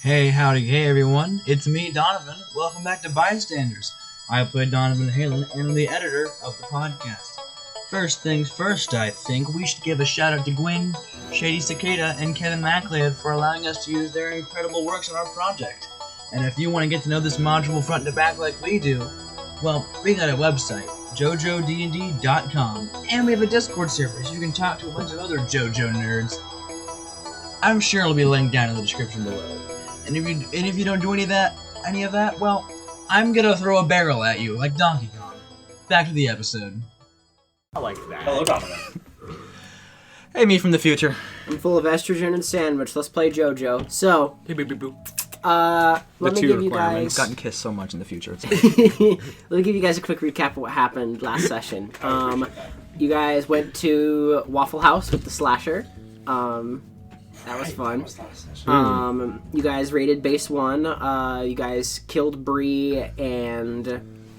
Hey, howdy, hey everyone, it's me, Donovan. Welcome back to Bystanders. I play Donovan Halen and I'm the editor of the podcast. First things first, I think we should give a shout out to Gwinn, Shady Cicada, and Kevin Macleod for allowing us to use their incredible works on our project. And if you want to get to know this module front to back like we do, well, we got a website, jojodnd.com, and we have a Discord server so you can talk to a bunch of other JoJo nerds. I'm sure it'll be linked down in the description below. And if you don't do any of that, well, I'm gonna throw a barrel at you like Donkey Kong. Back to the episode. I like that. Hello, Donovan. Hey, me from the future. I'm full of estrogen and sandwich. Let's play JoJo. So, Let me give you guys. Gotten kissed so much in the future. It's Let me give you guys a quick recap of what happened last session. You guys went to Waffle House with the slasher. That was fun. You guys raided base 1. You guys killed Bree and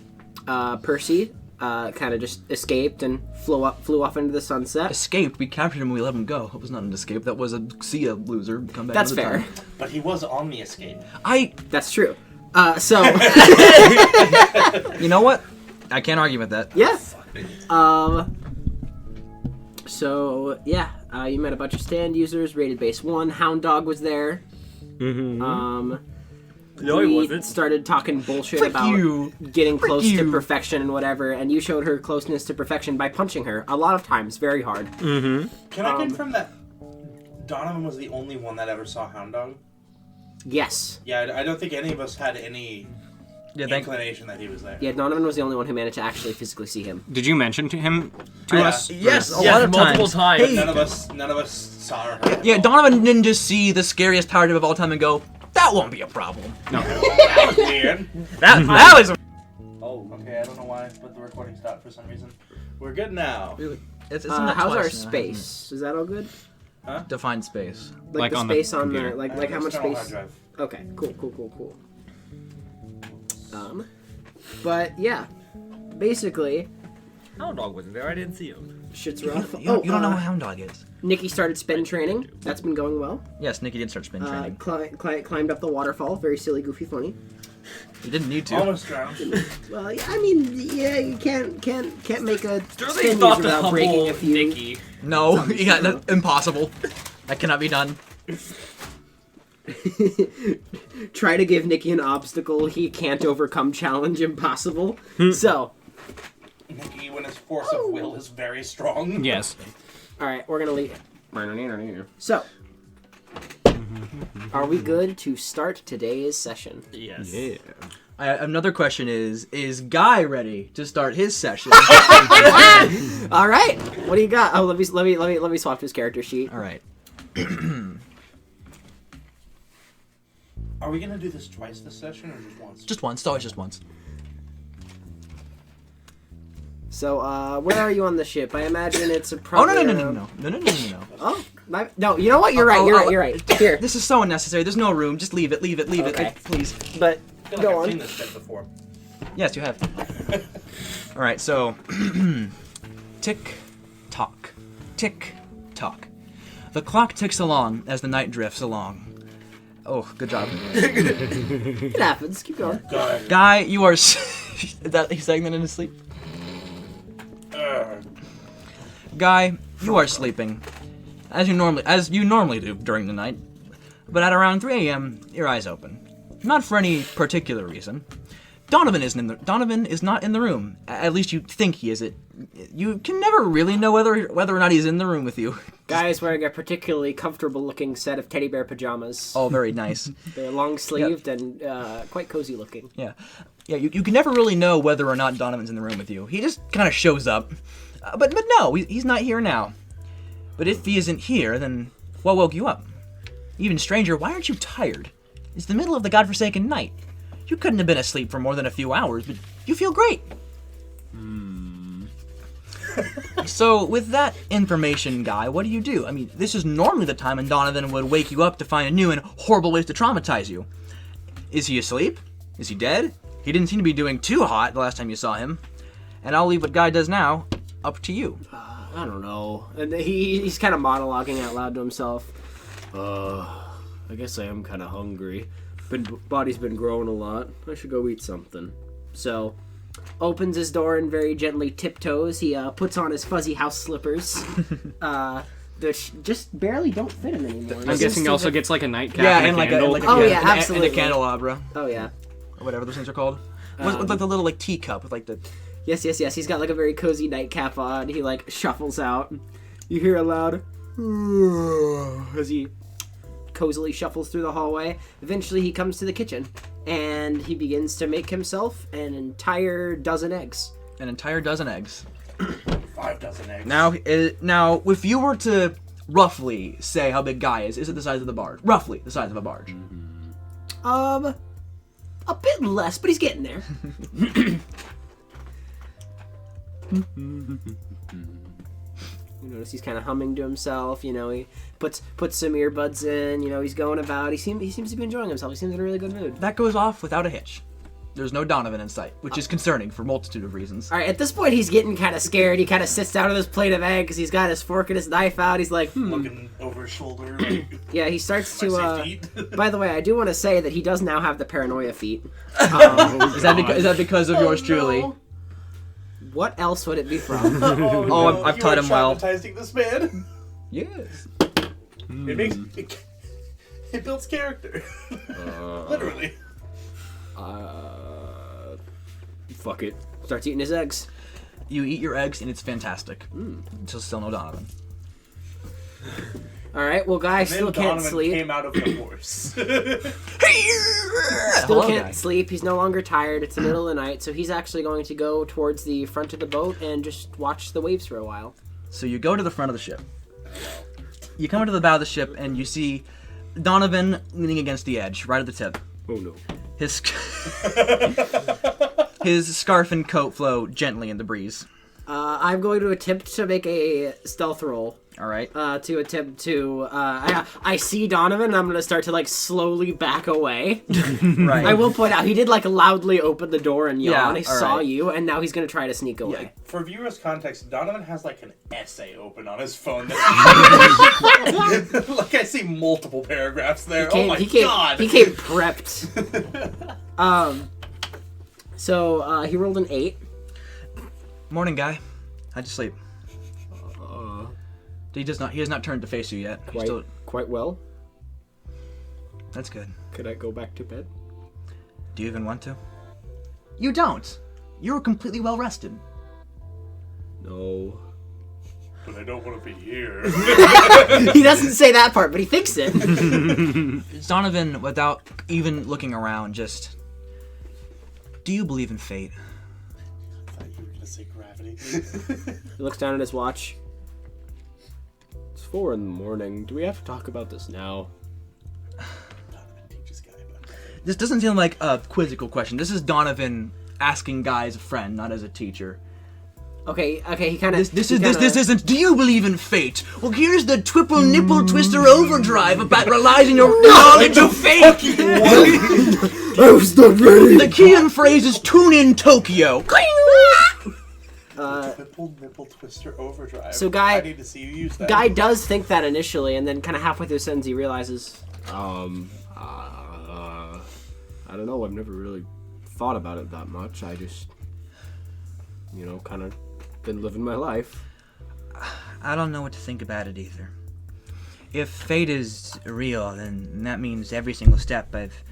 Percy. Kind of just escaped and flew off into the sunset. Escaped. We captured him and we let him go. It was not an escape. That was a see ya loser. Come back. That's another fair. time. But he was on the escape. That's true. So. You know what? I can't argue with that. Yeah. So yeah, you met a bunch of stand users. Raided base 1. Hound Dog was there. No, We he wasn't. started talking bullshit Frick about you. getting Frick close you. to perfection and whatever, and you showed her closeness to perfection by punching her a lot of times, very hard. Can I confirm that Donovan was the only one that ever saw Hound Dog? Yes. Yeah, I don't think any of us had any inclination that he was there. Yeah, Donovan was the only one who managed to actually physically see him. Did you mention to him to Yeah. us? Yes, a Yes, lot of multiple times. times. Hey, None of us saw her. yeah, Donovan didn't just see the scariest power tip of all time and go, that won't be a problem. That was weird. That was. Oh, okay. I don't know why, but the recording stopped for some reason. We're good now. It's How's our space? Is that all good? Define space. Like Like the on the space on computer. the like how much External hard space? drive. Okay, cool. But yeah, basically, Hound Dog wasn't there. I didn't see him. shit's rough. You don't know what Hound Dog is. Nikki started spin training. That's been going well. Yes, Nikki did start spin training. Climbed up the waterfall. Very silly, goofy, funny. You didn't need to. Almost drowned. Well, I mean, yeah, you can't make a Really spin thought user to without breaking a humble few. Nikki. No, you got impossible. That cannot be done. Try to give Nikki an obstacle he can't overcome. Challenge impossible. So, Nikki, when his force of will is very strong. Yes. all right, we're gonna leave. So, are we good to start today's session? Yes. Yeah. Another question is Guy ready to start his session? All right, what do you got? Oh, let me swap his character sheet. All right. Are we gonna do this twice this session or just once? Just once. It's always just once. So, where are you on the ship? I imagine it's a Oh, probably. no. Oh, no. You know what? You're right. You're right. Here, This is so unnecessary. There's no room. Just leave it. Okay. Please. but I feel like go I've on. seen this shit before. Yes, you have. All right, so tick tock. Tick tock. The clock ticks along as the night drifts along. Oh, good job. It happens. Keep going. Go ahead. Guy, you are is that he's saying that in his sleep? Guy, you are sleeping, as you normally do during the night. But at around 3 a.m., your eyes open. Not for any particular reason. Donovan is not in the room. At least you think he is. You can never really know whether or not he's in the room with you. Guy is wearing a particularly comfortable-looking set of teddy bear pajamas. Oh, very nice. They're long-sleeved and quite cozy-looking. Yeah. You can never really know whether or not Donovan's in the room with you. He just kind of shows up. But no, he's not here now. But if he isn't here, then what woke you up? Even stranger, why aren't you tired? It's the middle of the godforsaken night. You couldn't have been asleep for more than a few hours, but you feel great. So, with that information, Guy, what do? I mean, this is normally the time when Donovan would wake you up to find a new and horrible ways to traumatize you. Is he asleep? Is he dead? He didn't seem to be doing too hot the last time you saw him. And I'll leave what Guy does now up to you. I don't know. And he's kind of monologuing out loud to himself. I guess I am kind of hungry. Body's been growing a lot. I should go eat something. So, opens his door and very gently tiptoes. He puts on his fuzzy house slippers. That just barely don't fit him anymore. I'm guessing he also gets like a nightcap Yeah, and a candle. absolutely. And a candelabra. Oh yeah. Or whatever those things are called. With like the little like teacup with like the... Yes. He's got like a very cozy nightcap on. He like shuffles out. You hear a loud as he cozily shuffles through the hallway. Eventually he comes to the kitchen and he begins to make himself an entire dozen eggs. An entire dozen eggs. 5 dozen eggs. Now, if you were to roughly say how big Guy is it the size of the barge? Roughly the size of a barge. A bit less, but he's getting there. You notice he's kind of humming to himself. You know, he puts some earbuds in. You know, he's going about. He seems to be enjoying himself. He seems in a really good mood. That goes off without a hitch. There's no Donovan in sight, which is concerning for a multitude of reasons. All right, at this point, he's getting kind of scared. He kind of sits down with his plate of eggs. He's got his fork and his knife out. He's like, Looking over his shoulder. Like, Yeah, he starts my to. safe feet. By the way, I do want to say that he does now have the paranoia feat. Is that because of yours truly? No. What else would it be from? Oh, I've taught him well. Traumatizing this man. Yes. It makes it builds character. Literally. Fuck it. Starts eating his eggs. You eat your eggs and it's fantastic. Until still no Donovan. All right. Well, Guy still Then can't Donovan sleep. came out of the horse. Still Hello, can't Guy. sleep. He's no longer tired. It's the middle of the night, so he's actually going to go towards the front of the boat and just watch the waves for a while. So you go to the front of the ship. You come to the bow of the ship and you see Donovan leaning against the edge, right at the tip. Oh no. His scarf and coat flow gently in the breeze. I'm going to attempt to make a stealth roll. All right. To attempt to, I see Donovan, and I'm going to start to, like, slowly back away. Right. I will point out, he did, like, loudly open the door and yawn. Yeah, He saw alright. you, and now he's going to try to sneak away. For viewers' context, Donovan has like an essay open on his phone. Like I see multiple paragraphs there. Oh my god! He came prepped. So, he rolled an 8. Morning, Guy. How'd you sleep? He has not turned to face you yet. He's still... Quite well. That's good. Could I go back to bed? Do you even want to? You don't. You're completely well rested. No. But I don't want to be here. He doesn't say that part, but he thinks it. Donovan, without even looking around, just... Do you believe in fate? I thought you were gonna say gravity. He looks down at his watch. It's 4 a.m. Do we have to talk about this now? Donovan teaches Guy about that. This doesn't seem like a quizzical question. This is Donovan asking Guy as a friend, not as a teacher. Okay, he kind of... This isn't, do you believe in fate? Well, here's the triple nipple twister overdrive about relies on your knowledge of fate. I was not ready! The key and phrase is tune in Tokyo. Nipple twister overdrive. So Guy- I need to see you use that. Guy does think that initially, and then kind of halfway through the sentence he realizes... I don't know, I've never really thought about it that much. I just, kind of been living my life. I don't know what to think about it either. If fate is real, then that means every single step I've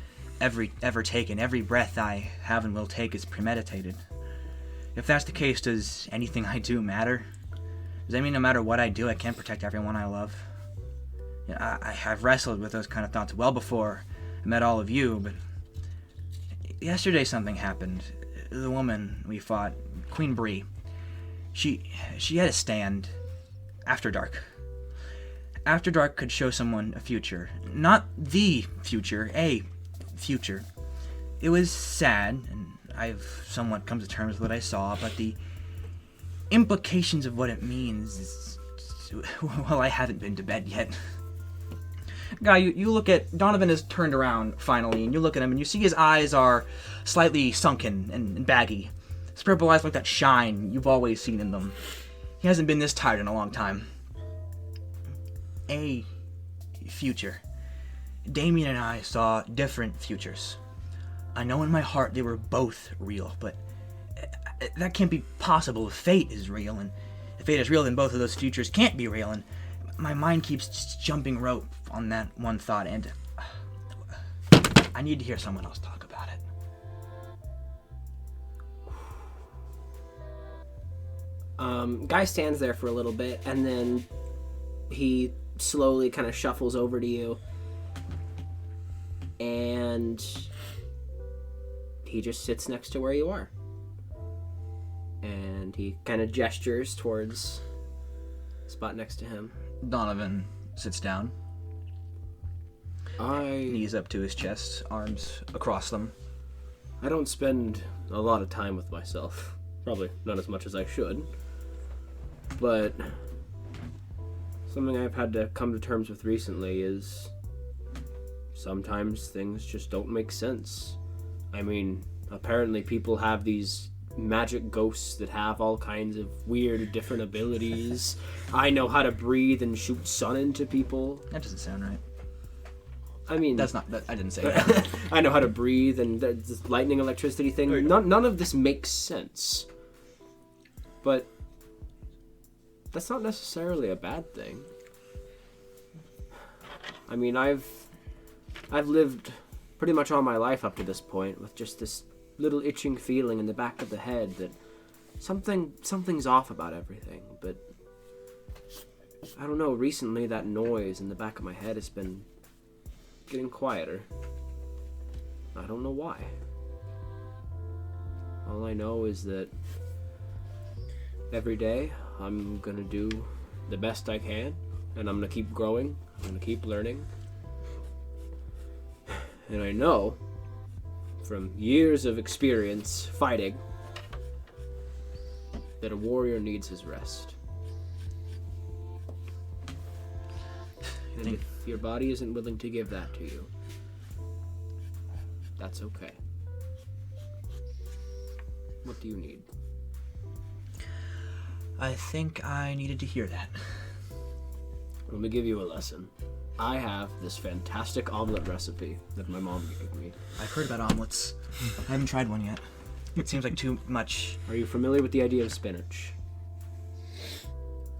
ever taken, every breath I have and will take is premeditated. If that's the case, does anything I do matter? Does that mean no matter what I do, I can't protect everyone I love? I have wrestled with those kind of thoughts well before I met all of you, but yesterday something happened. The woman we fought, Queen Bree, she had a stand after dark. After dark could show someone a future. Not the future, a future. It was sad, and I've somewhat come to terms with what I saw, but the implications of what it means is... Well, I haven't been to bed yet. Guy, you look at... Donovan has turned around, finally, and you look at him, and you see his eyes are slightly sunken and baggy. His purple eyes like that shine you've always seen in them. He hasn't been this tired in a long time. A future. Damien and I saw different futures. I know in my heart they were both real, but that can't be possible if fate is real, and if fate is real, then both of those futures can't be real, and my mind keeps just jumping rope on that one thought, and I need to hear someone else talk about it. Guy stands there for a little bit, and then he slowly kind of shuffles over to you, and he just sits next to where you are. And he kind of gestures towards the spot next to him. Donovan sits down, I knees up to his chest, arms across them. don't spend a lot of time with myself. Probably not as much as I should. But something I've had to come to terms with recently is sometimes things just don't make sense. I mean, apparently people have these magic ghosts that have all kinds of weird different abilities. I know how to breathe and shoot sun into people. That doesn't sound right. I mean, I didn't say that. I know how to breathe and this lightning electricity thing. None of this makes sense. But that's not necessarily a bad thing. I mean, I've lived pretty much all my life up to this point with just this little itching feeling in the back of the head that something's off about everything. But I don't know, recently that noise in the back of my head has been getting quieter. I don't know why. All I know is that every day I'm gonna do the best I can, and I'm gonna keep growing, I'm gonna keep learning. And I know from years of experience fighting that a warrior needs his rest. And if your body isn't willing to give that to you, that's okay. What do you need? I think I needed to hear that. Let me give you a lesson. I have this fantastic omelet recipe that my mom gave me. I've heard about omelets. I haven't tried one yet. It seems like too much. Are you familiar with the idea of spinach?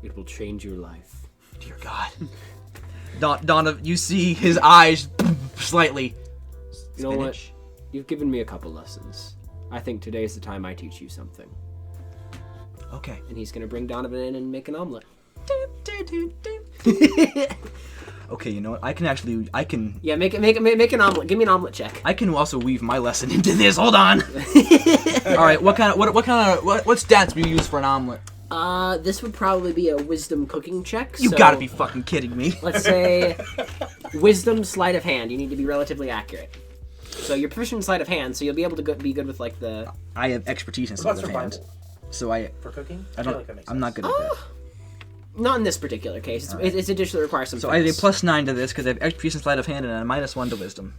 It will change your life. Dear God. Donna, you see his eyes slightly. You know what? Spinach? You've given me a couple lessons. I think today is the time I teach you something. Okay. And he's gonna bring Donovan in and make an omelet. Okay, you know what? I can. Yeah, make an omelet. Give me an omelet check. I can also weave my lesson into this. Hold on. All right. What stats do you use for an omelet? This would probably be a wisdom cooking check. You so gotta be fucking kidding me. Let's say wisdom sleight of hand. You need to be relatively accurate. So you're proficient in sleight of hand, so you'll be able to be good with like the. I have expertise in What about sleight of hand, survival? so For cooking? I feel don't. like that makes I'm not sense. good at that. Not in this particular case. It's a dish that requires some. So I have a fitness. +9 to this because I have expertise in sleight of hand and a -1 to wisdom.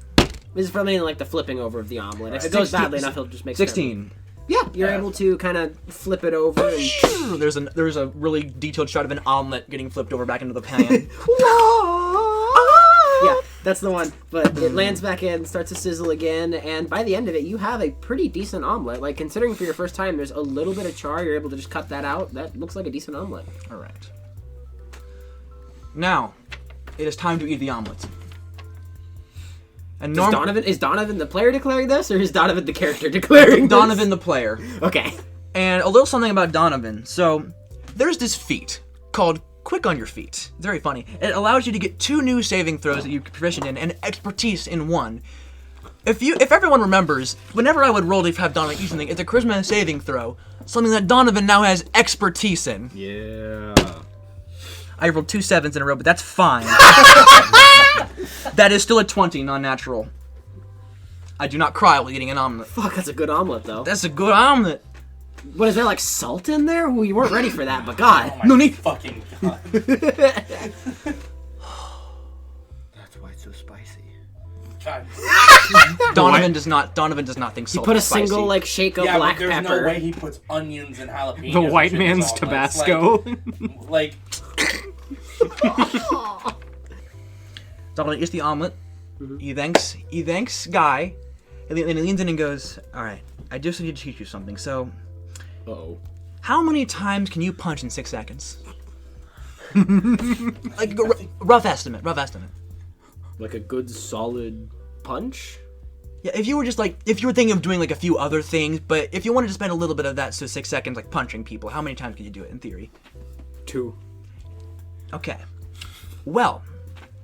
This is probably like the flipping over of the omelet. If it goes 16 badly enough, he'll just make 16. Yeah, you're able to kind of flip it over and. There's a really detailed shot of an omelet getting flipped over back into the pan. Yeah, that's the one. But it lands back in, starts to sizzle again, and by the end of it, you have a pretty decent omelet. Like, considering for your first time, there's a little bit of char, you're able to just cut that out. That looks like a decent omelet. All right. Now, it is time to eat the omelet. And Is Donovan the player declaring this, or is Donovan the character declaring this? Donovan the player. Okay. And a little something about Donovan. So, there's this feat called Quick on Your Feet. It's very funny. It allows you to get 2 new saving throws that you're proficient in and expertise in 1. If everyone remembers, whenever I would roll to have Donovan eat something, it's a charisma saving throw, something that Donovan now has expertise in. Yeah. I rolled 2 7s in a row, but that's fine. That is still a 20, non-natural. I do not cry while eating an omelet. Fuck, that's a good omelet, though. That's a good omelet. What, is there, like, salt in there? Well, you weren't ready for that, but God. Oh my No need. fucking God. That's why it's so spicy. God. Donovan does not think You salt put a is spicy. single, like, shake of Yeah, black but there's pepper. no way he puts onions and jalapenos. The and white shit in his man's omelets. Tabasco. Like Donovan eats the omelet. He thanks Guy, and he leans in and goes, "All right, I just need to teach you something. So, Uh-oh. how many times can you punch in 6 seconds?" Like rough estimate. Like a good solid punch? Yeah, if you were thinking of doing like a few other things, but if you wanted to spend a little bit of that, so 6 seconds, like punching people, how many times could you do it in theory? 2. Okay. Well,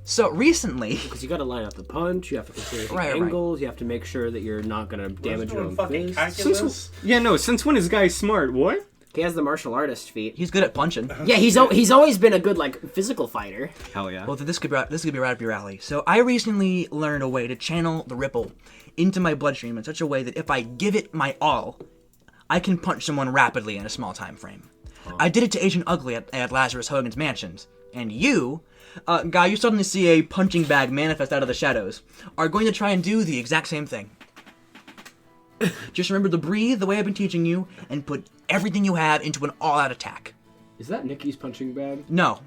so recently, Because you gotta line up the punch, you have to consider the Right. angles, you have to make sure that you're not gonna damage your own fucking fist. calculus. Yeah, no. Since when is Guy smart? What? He has the martial artist feat. he's good at punching. Yeah, he's always been a good like physical fighter. Hell yeah. Well, this could be right up your alley. So I recently learned a way to channel the ripple into my bloodstream in such a way that if I give it my all, I can punch someone rapidly in a small time frame. I did it to Agent Ugly at Lazarus Hogan's mansions, and you, Guy, you suddenly see a punching bag manifest out of the shadows, are going to try and do the exact same thing. Just remember to breathe the way I've been teaching you, and put everything you have into an all-out attack. Is that Nikki's punching bag? No.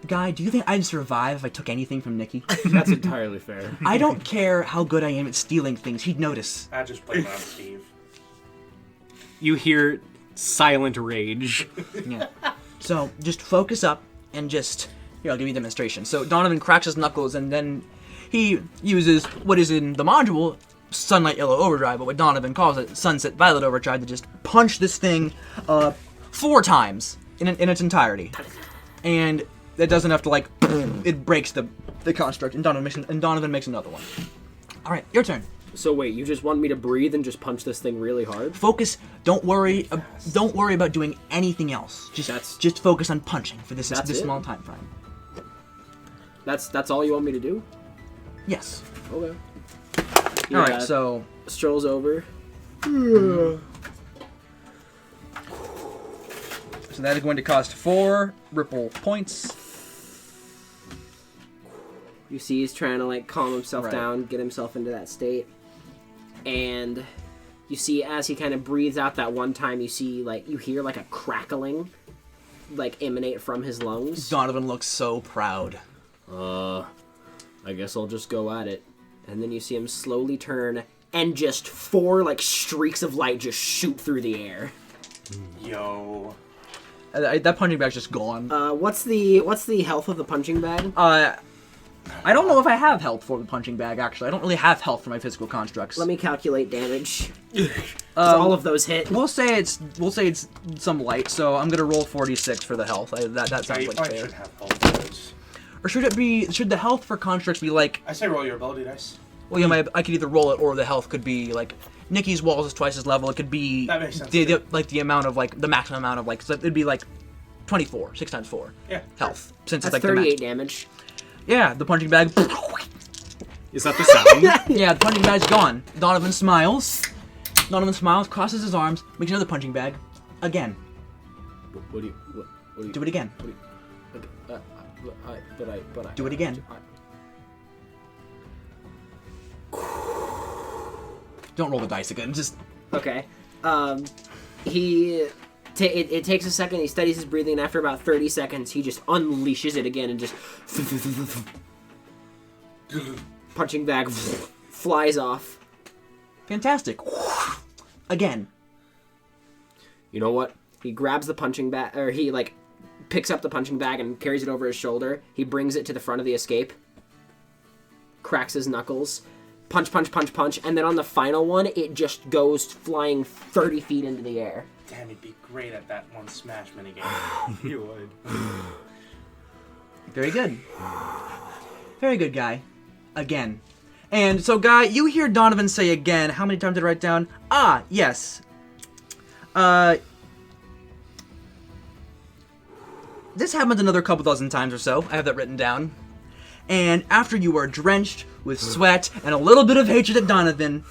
Guy, do you think I'd survive if I took anything from Nikki? That's entirely fair. I don't care how good I am at stealing things, he'd notice. I just blame it on Steve. You hear silent rage. Yeah. So, just focus up, and just... Here, I'll give you a demonstration. So, Donovan cracks his knuckles, and then he uses what is in the module, Sunlight Yellow Overdrive, but what Donovan calls it, Sunset Violet Overdrive, to just punch this thing 4 times in its entirety. And that does enough to, like, it breaks the construct, and Donovan makes another one. Alright, your turn. So wait, you just want me to breathe and just punch this thing really hard? Focus, don't worry about doing anything else. Just focus on punching for this That's it? small time frame. That's all you want me to do? Yes. Okay. Alright, so... strolls over. So that is going to cost 4 ripple points. You see, he's trying to like calm himself Right. down, get himself into that state, and you see as he kind of breathes out that one time, you hear like a crackling, like emanate from his lungs. Donovan looks so proud. I guess I'll just go at it. And then you see him slowly turn, and just 4 like streaks of light just shoot through the air. Yo. That punching bag's just gone. What's the health of the punching bag? I don't know if I have health for the punching bag, actually. I don't really have health for my physical constructs. Let me calculate damage. All of those hit. We'll say it's some light, so I'm gonna roll 46 for the health. That Yeah, sounds you like probably fair. should have health dice. Or should the health for constructs be like... I say roll your ability dice. Well, yeah, I could either roll it, or the health could be like Nikki's walls is twice his level. It could be That makes sense, the amount of like the maximum amount of like, so it'd be like 24, 6 times 4 Yeah. health, since That's it's like 38 the max. damage. Yeah, the punching bag. Is that the sound? Yeah, the punching bag's gone. Donovan smiles, crosses his arms, makes another punching bag, again. What do you Do it again. Do it again. Don't roll the dice again. Just Okay. It takes a second. He studies his breathing, and after about 30 seconds, he just unleashes it again and just punching bag flies off. fantastic. Again. You know what? He grabs the punching bag, or he like picks up the punching bag and carries it over his shoulder. He brings it to the front of the escape, cracks his knuckles, punch, and then on the final one, it just goes flying 30 feet into the air. Damn, he'd be great at that one Smash minigame. You would. Very good. Very good, Guy. Again. And so, Guy, you hear Donovan say again. How many times did I write down? Ah, yes. This happened another couple dozen times or so. I have that written down. And after you are drenched with sweat and a little bit of hatred at Donovan,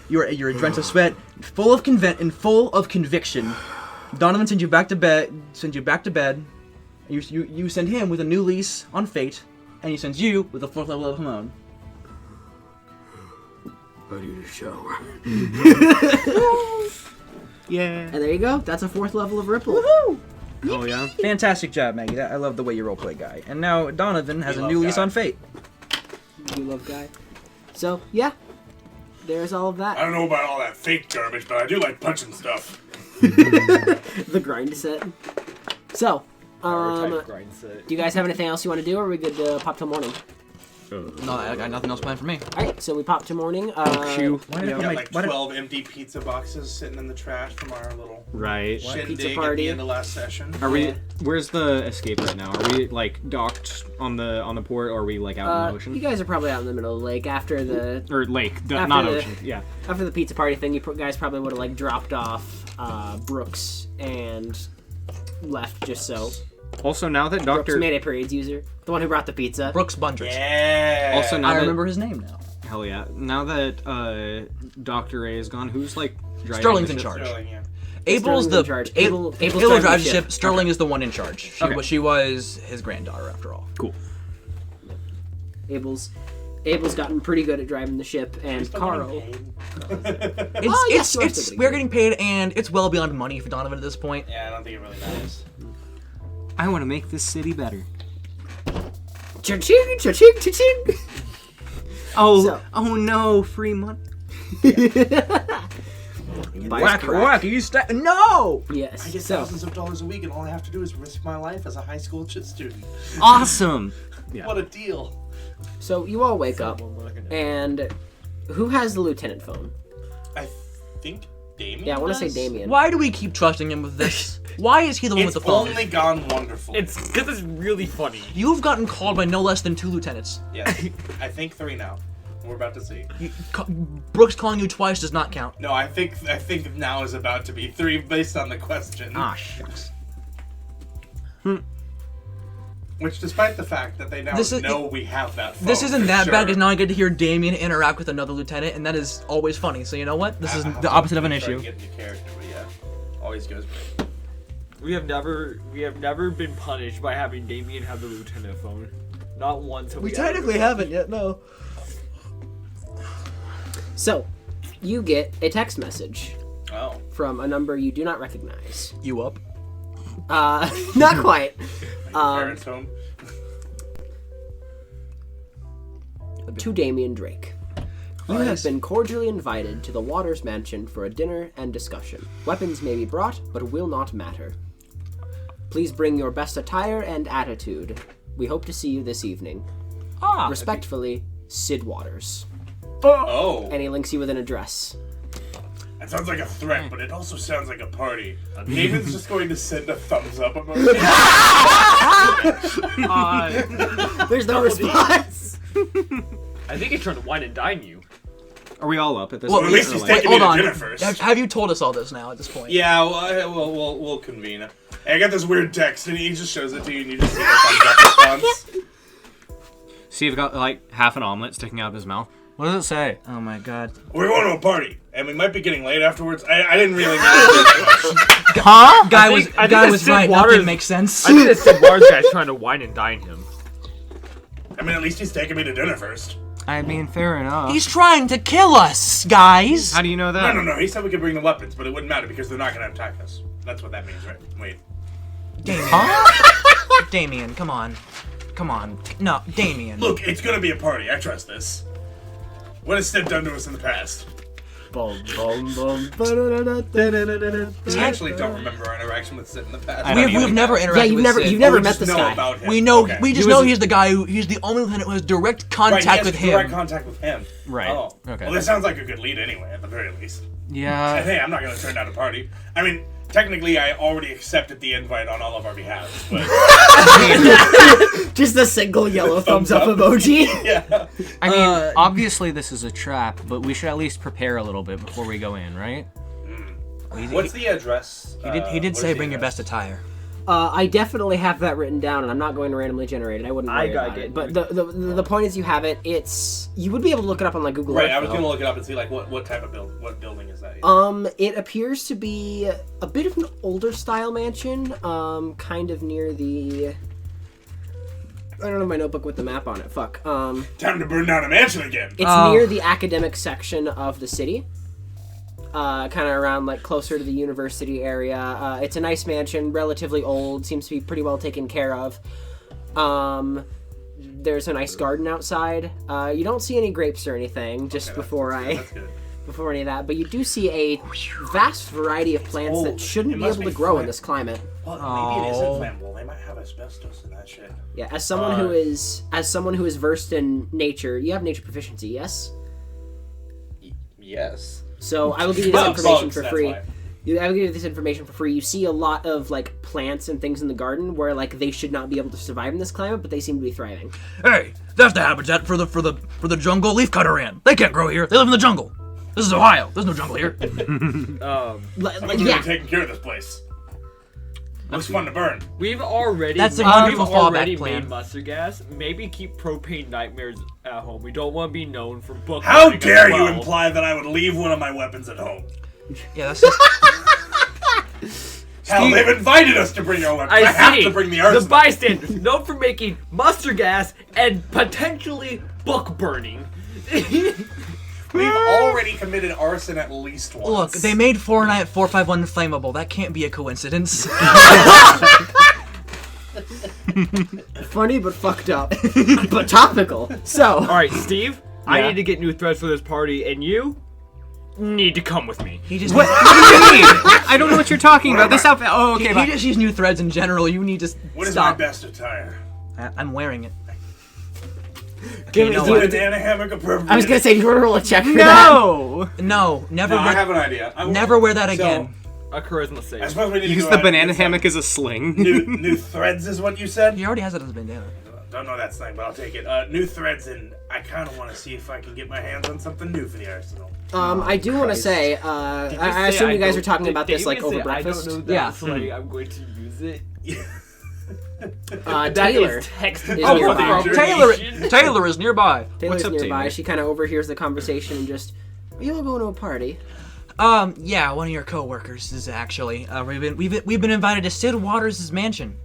you're drenched with sweat, full of conviction. Donovan sends you back to bed. You send him with a new lease on fate, and he sends you with a 4th level of Hamon. I need a shower. Yeah. And there you go. That's a 4th level of Ripple. Woohoo! Oh yeah. Fantastic job, Maggie. I love the way you roleplay, Guy. And now Donovan has a love new lease Guy. on fate. you love Guy. So yeah, there's all of that. I don't know about all that fake garbage, but I do like punching stuff. The grind set. So, do you guys have anything else you want to do, or are we good to pop till morning? No, I got nothing else planned for me. All right, so we pop to morning. Shoe. We got like 12 empty pizza boxes sitting in the trash from our little Right. shindig Pizza at party. the end of last session. Are we? Where's the escape right now? Are we like docked on the port, or are we like out in the ocean? You guys are probably out in the middle of the lake after the Or lake, After not the- ocean. Yeah. after the pizza party thing. You guys probably would have like dropped off Brooks and left just so. Also, now that Brooks, Doctor, Mayday Parade's user, the one who brought the pizza. Brooks Bundress. Yeah. also now I that, remember his name now. hell yeah, now that Dr. A is gone, who's like driving Sterling's the in ship? charge. Sterling, yeah. Abel's Sterling's the in charge. Abel Abel's driving drives the the ship. ship. Sterling is the one in charge. Okay. She was his granddaughter, after all. Cool. Abel's gotten pretty good at driving the ship, and Carl. We're getting paid, and it's well beyond money for Donovan at this point. Yeah, I don't think it really matters. I want to make this city better. Cha-ching, cha-ching, cha-ching. Oh, So- oh no, free money. No! Yes. I get So, thousands of dollars a week, and all I have to do is risk my life as a high school student. Awesome. Yeah. What a deal. so you all wake up, and who has the lieutenant phone? I think Damien Yeah, I want to say does? Damien. Why do we keep trusting him with this? Why is he the one with It's the phone? only gone wonderful. It's because it's really funny. You've gotten called by no less than 2 lieutenants. Yes. I think 3 now. We're about to see. Brooks calling you twice does not count. No, I think now is about to be 3 based on the question. Ah, shucks. Which, despite the fact that they now know we have that phone. This isn't for that sure. bad because now I get to hear Damien interact with another lieutenant, and that is always funny. So you know what? This is I have the to opposite of an try to issue. get into character, but yeah, always goes great. We have never been punished by having Damien have the lieutenant phone. Not once have we ever- haven't yet, no. So, you get a text message Oh. from a number you do not recognize. You up? Not quite. Parents' home. To Damien Drake. You have been cordially invited to the Waters Mansion for a dinner and discussion. Weapons may be brought, but will not matter. Please bring your best attire and attitude. We hope to see you this evening. Respectfully, Sid Waters. Oh. And he links you with an address. That sounds like a threat, but it also sounds like a party. David's just going to send a thumbs up emoji. There's no response. I think he's trying to wine and dine you. Are we all up at this Well, Well, point? at least or, he's like- taking hold me to on. dinner first. Have you told us all this now at this point? Yeah, well, we'll convene. Hey, I got this weird text, and he just shows it to you, and you just see the thumbs up response. See, you've got like half an omelet sticking out of his mouth. What does it say? Oh my god. We're going to a party, and we might be getting late afterwards. I didn't really know that much. Huh? Guy I was think guy that was Sid right. Waters- Nothing makes sense. I think that Sid Waters guy's trying to wine and dine him. I mean, at least he's taking me to dinner first. I mean, fair enough. He's trying to kill us, guys. How do you know that? No. He said we could bring the weapons, but it wouldn't matter because they're not going to attack us. That's what that means, right? Wait. Damien. Damien, come on. Come on. No, Damien. Look, it's going to be a party. I trust this. What has Sid done to us in the past? I actually don't remember our interaction with Sid in the past. We've never interacted Yeah, you've with never Sid. you've never We met just this know guy. about him. We know. Okay. We just know he's the guy who. He's the only lieutenant who has direct contact right, he has with him. direct contact with him. Right. Oh. Okay. Well, this sounds like a good lead anyway, at the very least. And Yeah. hey, I'm not going to turn down a party. I mean, technically, I already accepted the invite on all of our behalves, but Just a single yellow thumbs Thumbs up up. emoji. yeah. I mean, obviously this is a trap, but we should at least prepare a little bit before we go in, right? What's the address? He did what say is the bring your address? best attire. I definitely have that written down, and I'm not going to randomly generate it. I wouldn't I worry gotta about get it. But the point is, you have it. You would be able to look it up on like Google Right, Earth. I was though. going to look it up and see like what type of what building is that? It appears to be a bit of an older style mansion, kind of near the. I don't have my notebook with the map on it. Fuck. Time to burn down a mansion again. It's near the academic section of the city. Kind of around like closer to the university area. It's a nice mansion, relatively old, seems to be pretty well taken care of. there's a nice garden outside. You don't see any grapes or anything. Just before That's good. before any of that, but you do see a vast variety of plants old. that shouldn't It be must able to be grow in flat. this climate. Well, maybe it isn't flammable. They might have asbestos in that shit. Yeah, as someone who is versed in nature, you have nature proficiency, yes? Yes. So I will give you this information Bugs, for that's free. why. I will give you this information for free. You see a lot of like plants and things in the garden where like they should not be able to survive in this climate, but they seem to be thriving. Hey, that's the habitat for the jungle leafcutter ant. They can't grow here. They live in the jungle. This is Ohio. There's no jungle here. Like, Someone's yeah, really taking care of this place. Looks fun to burn. We've already That's a we've wonderful already fallback plan. made mustard gas. Maybe keep propane nightmares at home. We don't want to be known for book. How burning as dare you well. imply that I would leave one of my weapons at home? Yeah, that's just... Hell, they've invited us to bring our weapons. I I have see. to bring the The arsenal. bystanders, known for making mustard gas and potentially book burning. We've already committed arson at least once. Look, they made 451 flammable. That can't be a coincidence. funny but fucked up, but topical. So, All right, Steve, I Yeah? need to get new threads for this party, and you need to come with me. He just What do you mean? I don't know what you're talking about. This outfit. Oh, okay. he bye. just used new threads in general. You need to What is my stop. best attire? I'm wearing it. give you me- know Is what? the banana hammock appropriate? I was gonna say you want to roll a check for that. No. No, never. No, I wear, have an idea. I will- never wear that So, again. A charisma I save. suppose we need to Use go the out and banana get some hammock as a sling. New threads is what you said? He already has it as a bandana. Don't know that slang, but I'll take it. New threads, and I kind of want to see if I can get my hands on something new for the arsenal. I do want to say, I assume you guys are talking about this like over breakfast. I don't know that, Yeah. so like, I'm going to use it. Taylor That is text is Oh, nearby. Taylor is nearby. Taylor's up, nearby. Taylor? She kind of overhears the conversation and just, are you all going to a party? Yeah, one of your coworkers is actually. We've been invited to Sid Waters' mansion.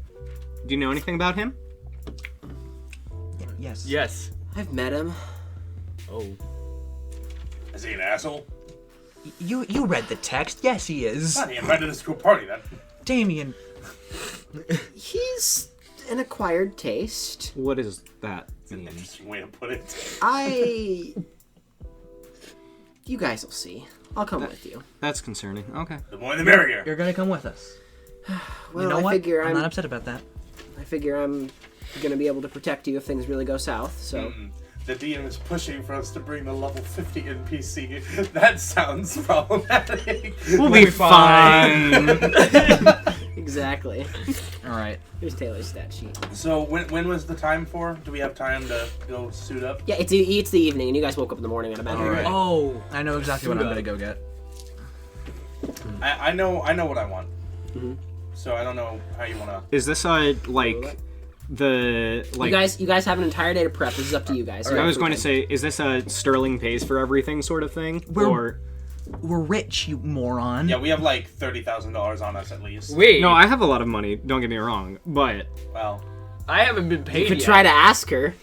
Do you know anything about him? Yes. Yes. I've met him. Oh. Is he an asshole? You read the text. Yes, he is. He invited us to a party, then. Damien. He's an acquired taste. What is that It's an mean? interesting way to put it. You guys will see. I'll come with you. That's concerning. Okay. The more the merrier. You're gonna come with us. Well, You know I what? figure I'm I'm not upset about that. gonna be able to protect you if things really go south. So The DM is pushing for us to bring the level 50 NPC. That sounds problematic. We'll be fine. exactly. All right. Here's Taylor's stat sheet. So when was the time for? Do we have time to go suit up? Yeah, it's the evening, and you guys woke up in the morning. I'd imagine. All right. Oh, I know exactly what I'm gonna go get. I know what I want. So I don't know how you want to. Is this like the like? You guys have an entire day to prep. This is up to you guys. I was going to say, is this a Sterling pays for everything sort of thing? We're rich, you moron. Yeah, we have like $30,000 on us at least. Wait. No, I have a lot of money. Don't get me wrong, but Well, I haven't been paid You could yet. try to ask her.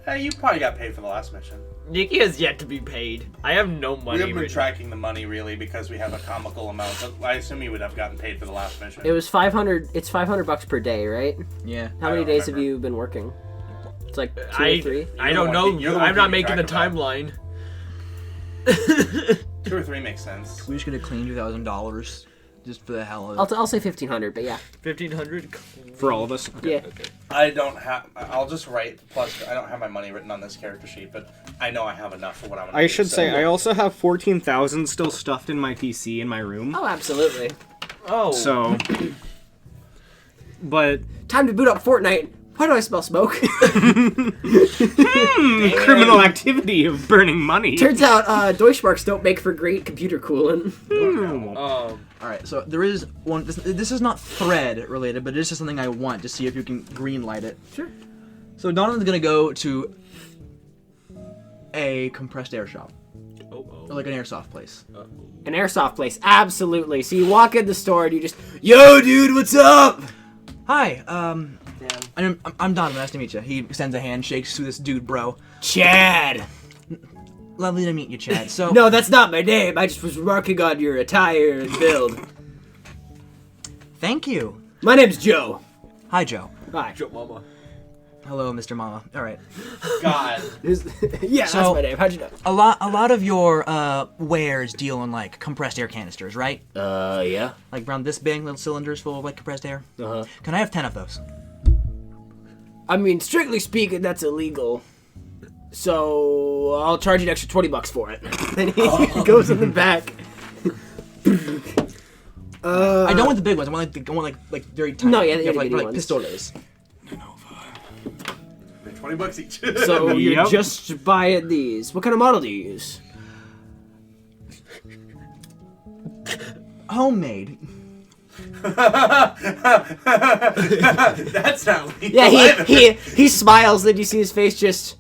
hey, you probably got paid for the last mission. Nikki has yet to be paid. I have no money. We haven't been written. tracking the money really because we have a comical amount. But I assume you would have gotten paid for the last mission. It was 500. It's $500 per day, right? Yeah. How I many don't days have remember. you been working? It's like 2 or 3. I You're the don't one know. keep- you're the one I'm not keeping making the track of timeline. 2 or 3 makes sense. We just gonna clean $2,000 just for the hell of it. I'll say 1,500, but yeah. 1,500. for all of us. Yeah. I don't have. I'll just write. Plus, I don't have my money written on this character sheet, but I know I have enough for what I'm. I should say, I also have 14,000 still stuffed in my PC in my room. Oh, absolutely. Oh. So, but Time to boot up Fortnite. Why do I smell smoke? criminal activity of burning money. Turns out Deutschmarks don't make for great computer cooling. All right, so there is one. This is not thread related, but it is just something I want to see if you can green light it. Sure. So Donovan's gonna go to a compressed air shop, or like an airsoft place. An airsoft place, absolutely. So you walk in the store and you just, yo, dude, what's up? Hi, I'm Donovan. Nice to meet you. He extends a hand, shakes to this dude, bro. Chad. Lovely to meet you, Chad. So No, that's not my name. I just was remarking on your attire and build. thank you. My name's Joe. Hi, Joe. Hi. Joe Mama. Hello, Mr. Mama. All right. God. Yeah, So- that's my name. How'd you know? A lot of your wares deal in like compressed air canisters, right? Yeah. Like around this big, little cylinders full of like compressed air. Uh-huh. Can I have 10 of those? I mean, strictly speaking, that's illegal. So I'll charge you an extra $20 for it. And he goes in the back. I don't want the big ones. I want like very tiny. No, yeah, you the have, like, itty-bitty like ones. pistoles. They're $20 each. So you're Yep. just buying these. What kind of model do you use? Homemade. That's not legal. Yeah, either. he smiles, then you see his face just.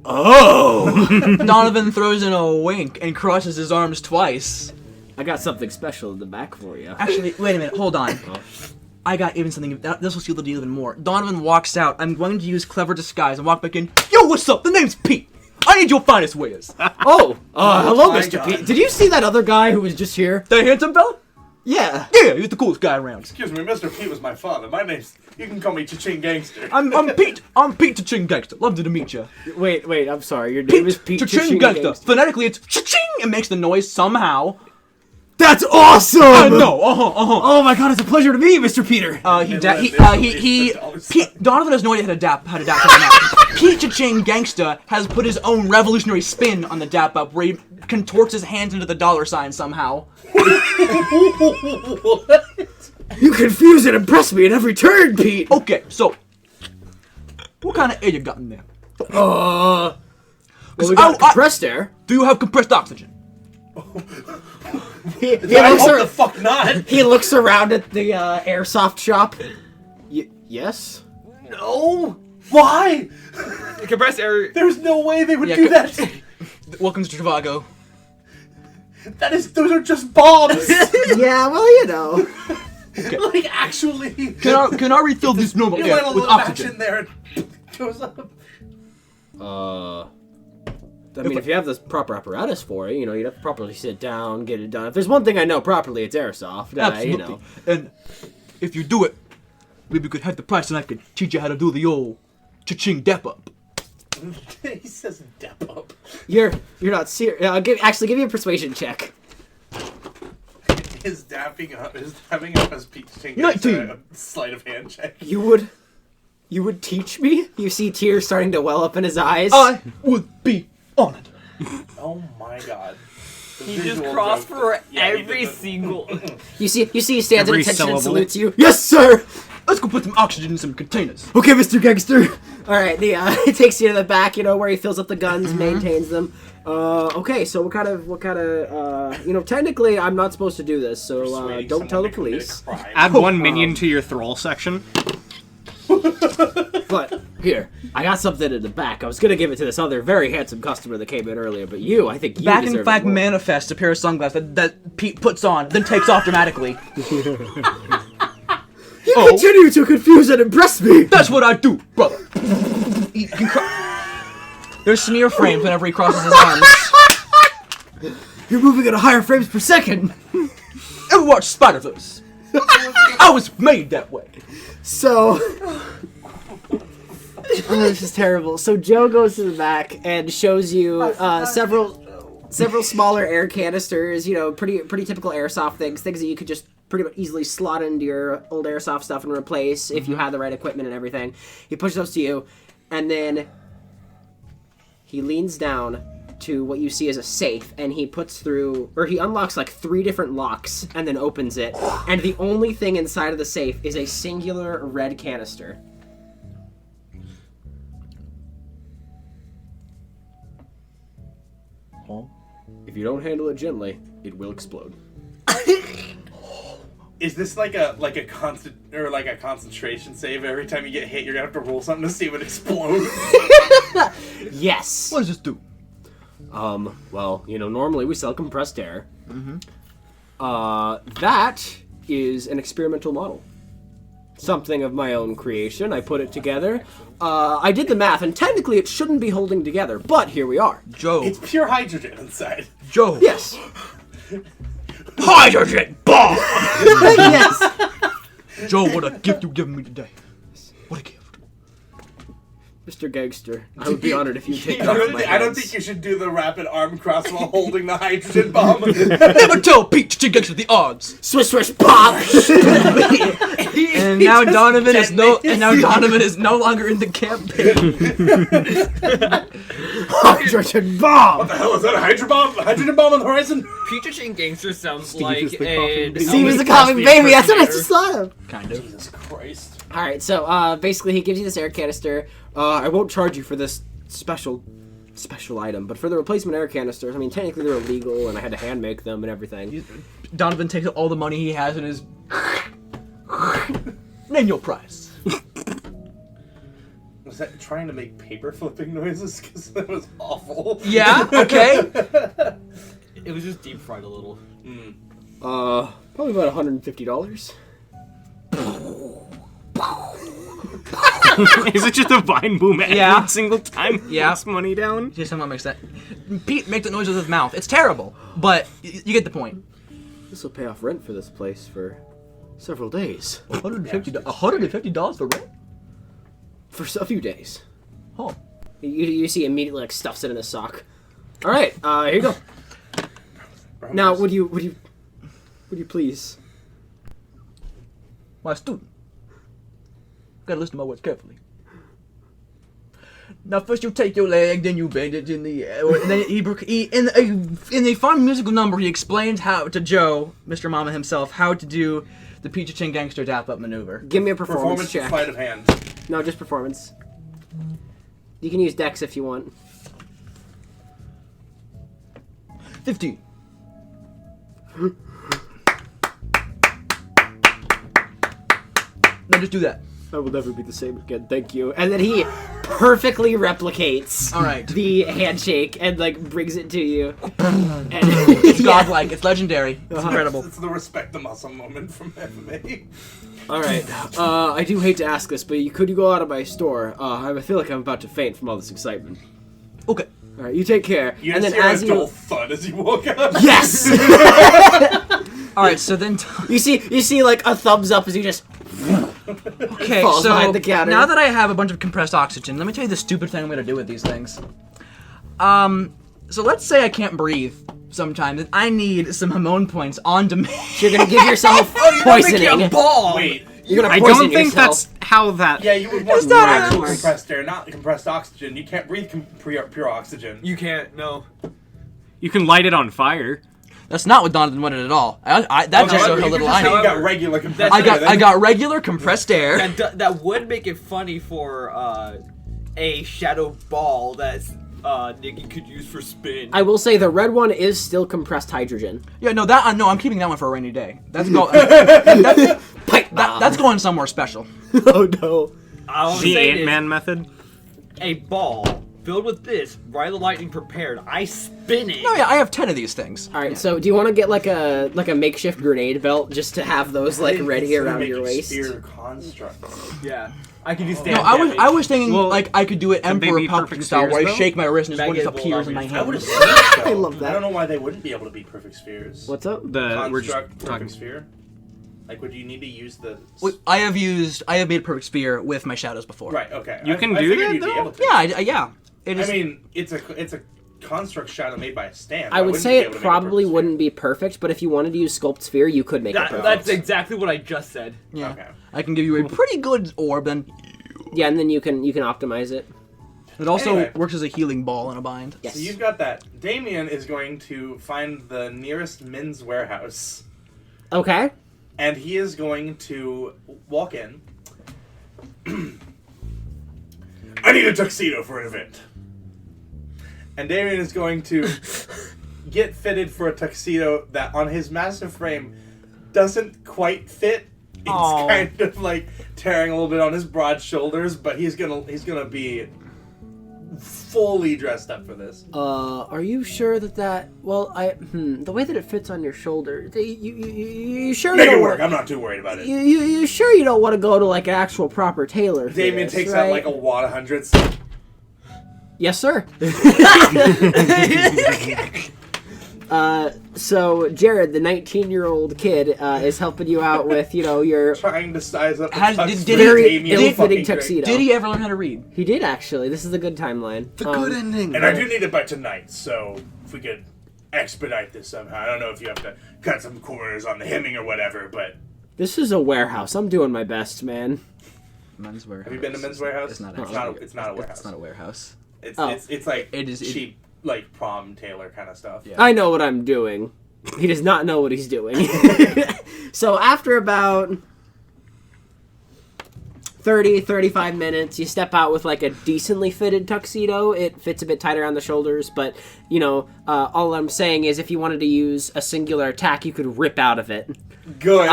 Oh! Donovan throws in a wink and crosses his arms twice. I got something special in the back for you. Actually, wait a minute. Hold on. I got even something. This will seal the deal even more. Donovan walks out. I'm going to use clever disguise and walk back in. Yo, what's up? The name's Pete. I need your finest wares. Oh, hello, my Mr. God. Pete. Did you see that other guy who was just here? The handsome fella? Yeah. Yeah, he's the coolest guy around. Excuse me, Mr. Pete was my father. My name's... You can call me Cha-Ching Gangster. I'm Pete. I'm Pete Cha-Ching Gangster. Lovely to meet you. Wait, I'm sorry. Your name is Pete Cha-Ching Gangster. Phonetically, it's Cha-Ching. It makes the noise somehow. That's awesome! I know. Oh my god, it's a pleasure to meet you, Mr. Peter. Donovan has no idea how to adapt to the map. Pete Cha-Ching Gangsta has put his own revolutionary spin on the dap up, where he contorts his hands into the dollar sign somehow. You confuse and impress me at every turn, Pete. Okay, so what kind of air you got in there? Well, we got compressed air. Do you have compressed oxygen? He I looks hope the fuck not. He looks around at the airsoft shop. Yes? No. Why? Compressed air. There's no way they would Yeah, do that. Welcome to Travago. Those are just bombs. Yeah, well, you know. Like, actually. Can I refill this normal You air let a with little match oxygen? in there and it goes up. I mean, if you have the proper apparatus for it, you know, you'd have to properly sit down, get it done. If there's one thing I know properly, it's airsoft. Absolutely. You know. And if you do it, maybe we could have the price and I could teach you how to do the old cha-ching dap up. He says dep up. You're not serious. I'll give you a persuasion check. Is dapping up as Pete Cha-Ching 19. a sleight of hand check? You would teach me? You see tears starting to well up in his eyes. I would be honored. Oh my god. The He just visual crossed joke- for Yeah, he every did the- single. You see he stands at Every attention and syllable. salutes you. Yes, sir. Let's go put some oxygen in some containers. Okay, Mr. Gangster. All right, it takes you to the back, you know, where he fills up the guns, maintains them. Okay, so what kind of, technically I'm not supposed to do this, so Persuading don't tell the someone to commit a police. crime. Add one minion to your thrall section. But here, I got something in the back. I was gonna give it to this other very handsome customer that came in earlier, but I think you Back deserve in fact it more. manifests a pair of sunglasses that Pete puts on, then takes off dramatically. You continue to confuse and impress me. That's what I do, brother. There's smear frames whenever he crosses his arms. You're moving at a higher frames per second. Ever watch Spider-Verse? I was made that way. So, this is terrible. So Joe goes to the back and shows you several smaller air canisters. You know, pretty typical airsoft things that you could just pretty much easily slot into your old airsoft stuff and replace if you had the right equipment and everything. He pushes those to you, and then he leans down to what you see as a safe, and he he unlocks like 3 different locks and then opens it, and the only thing inside of the safe is a singular red canister. If you don't handle it gently, it will explode. Is this like a concentration save? Every time you get hit, you're gonna have to roll something to see if it explodes. Yes. What does this do? Well, you know, normally we sell compressed air. That is an experimental model. Something of my own creation. I put it together. I did the math, and technically it shouldn't be holding together, but here we are. Joe. It's pure hydrogen inside. Joe. Yes. Hydrogen bomb! Yes. Joe, what a gift you've given me today. What a gift. Mr. Gangster, I would be honored if you take it I off don't, my think, I don't hands. think you should do the rapid arm cross while holding the hydrogen bomb. Never tell Pete to get to the odds. Swish, swish, pop! And now Donovan is no longer in the campaign. Hydrogen bomb! What the hell is that? A hydrogen bomb? A hydrogen bomb on the horizon? Peter Chain Gangster sounds Steve like is the coughing an baby. Steve is Elvis a coughing Presley baby, that's what I impersonator. just thought of. Kind of. Jesus Christ. Alright, so basically he gives you this air canister. I won't charge you for this special item, but for the replacement air canisters, I mean, technically they're illegal, and I had to hand make them and everything. Donovan takes all the money he has in his. Name your price. Was that trying to make paper flipping noises? Because that was awful. Yeah. Okay. It was just deep fried a little. Probably about $150. Is it just a vine boom every Yeah. single time he Yeah. puts money down? See, someone makes that. Pete makes the noise with his mouth. It's terrible, but you get the point. This will pay off rent for this place for several days. $150 for rent? For a few days. Oh. You see immediately like stuffs it in his sock. Alright, here you go. Now, would you please? My student. Gotta listen to my words carefully. Now, first you take your leg, then you bend it in the air. And then in a fun musical number, he explains how to Joe, Mr. Mama himself, how to do the Peachy Chin Gangster Dap Up maneuver. Give me a performance Performance check. sleight of hand. No, just performance. You can use Dex if you want. 15. Now just do that. I will never be the same again. Thank you. And then he perfectly replicates All right. the handshake and like brings it to you. And It's yeah. godlike. It's legendary. It's incredible. It's the respect the muscle moment from MMA. All right. I do hate to ask this, but could you go out of my store? I feel like I'm about to faint from all this excitement. Okay. All right, you take care. You And just then hear as a you- dull thud as you walk up. Yes. All right. So then. you see like a thumbs up as you just. Okay, Falls so behind the counter. now that I have a bunch of compressed oxygen, let me tell you the stupid thing I'm gonna do with these things. So let's say I can't breathe sometimes, and I need some hormone points on demand. You're gonna give yourself poisoning. Ball. Wait. You're gonna I poison don't think yourself. that's how that. Yeah, you would want not how actual it works. compressed air, not compressed oxygen. You can't breathe pure oxygen. You can't. No. You can light it on fire. That's not what Donovan wanted at all. That just shows how little I You know. got regular compressed I air. got regular compressed air. That would make it funny for a shadow ball that Nikki could use for spin. I will say the red one is still compressed hydrogen. Yeah, no, I'm keeping that one for a rainy day. That's that's going somewhere special. Oh no. All I'm The saying is, Ant-Man method. a ball filled with this, Ride the Lightning prepared. I spin it. No, yeah, I have 10 of these things. All right, so do you want to get like a makeshift grenade belt just to have those like ready Instead of around making your waist? Spear constructs. Yeah. I can do stand No, I was thinking Well, like I could do it can they Emperor be Palpatine perfect style, where I spheres, shake my wrist and just one just Maggot appears in my will I would hand. have. I love that. I don't know why they wouldn't be able to be perfect spheres. What's up? We're just Construct perfect talking. sphere. Like, would you need to use the? I have made a perfect spear with my shadows before. Right. Okay. You can I do figured that, you'd be though? able to. Yeah. It is. I mean, it's a construct shadow made by a stand. I would wouldn't say be able it to make a probably perfect wouldn't be perfect, but if you wanted to use sculpt sphere, you could make it perfect. That's exactly what I just said. yeah. Okay. I can give you a pretty good orb, and Yeah, and then you can optimize it. it also Anyway. works as a healing ball in a bind. Yes. So you've got that. Damien is going to find the nearest men's warehouse, Okay. and he is going to walk in. I need a tuxedo for an event. And Damien is going to get fitted for a tuxedo that on his massive frame doesn't quite fit. It's Aw. kind of like tearing a little bit on his broad shoulders, but he's gonna be fully dressed up for this. Are you sure that? Well, the way that it fits on your shoulder, you sure Make you it don't work. wanna- I'm not too worried about it. You sure you don't want to go to like an actual proper tailor? for Damien this, takes right? out like a wad of hundreds. Yes, sir. So Jared, the 19-year-old kid, is helping you out with, your Trying to size up the How- tux did- for very Damien's ill-fitting fucking tuxedo. Did he ever learn how to read? He did, actually. This is a good timeline. The good ending. And I do need it by tonight, so if we could expedite this somehow. I don't know if you have to cut some corners on the hemming or whatever, but This is a warehouse. I'm doing my best, man. Men's warehouse. have you been to Men's Warehouse? It's not. It's Actually, it's not a warehouse. It's not a warehouse. It's like It is- cheap, like prom tailor kind of stuff. Yeah. I know what I'm doing. He does not know what he's doing. So after about 35 minutes, you step out with like a decently fitted tuxedo. It fits a bit tight around the shoulders, but all I'm saying is if you wanted to use a singular attack, you could rip out of it. Good.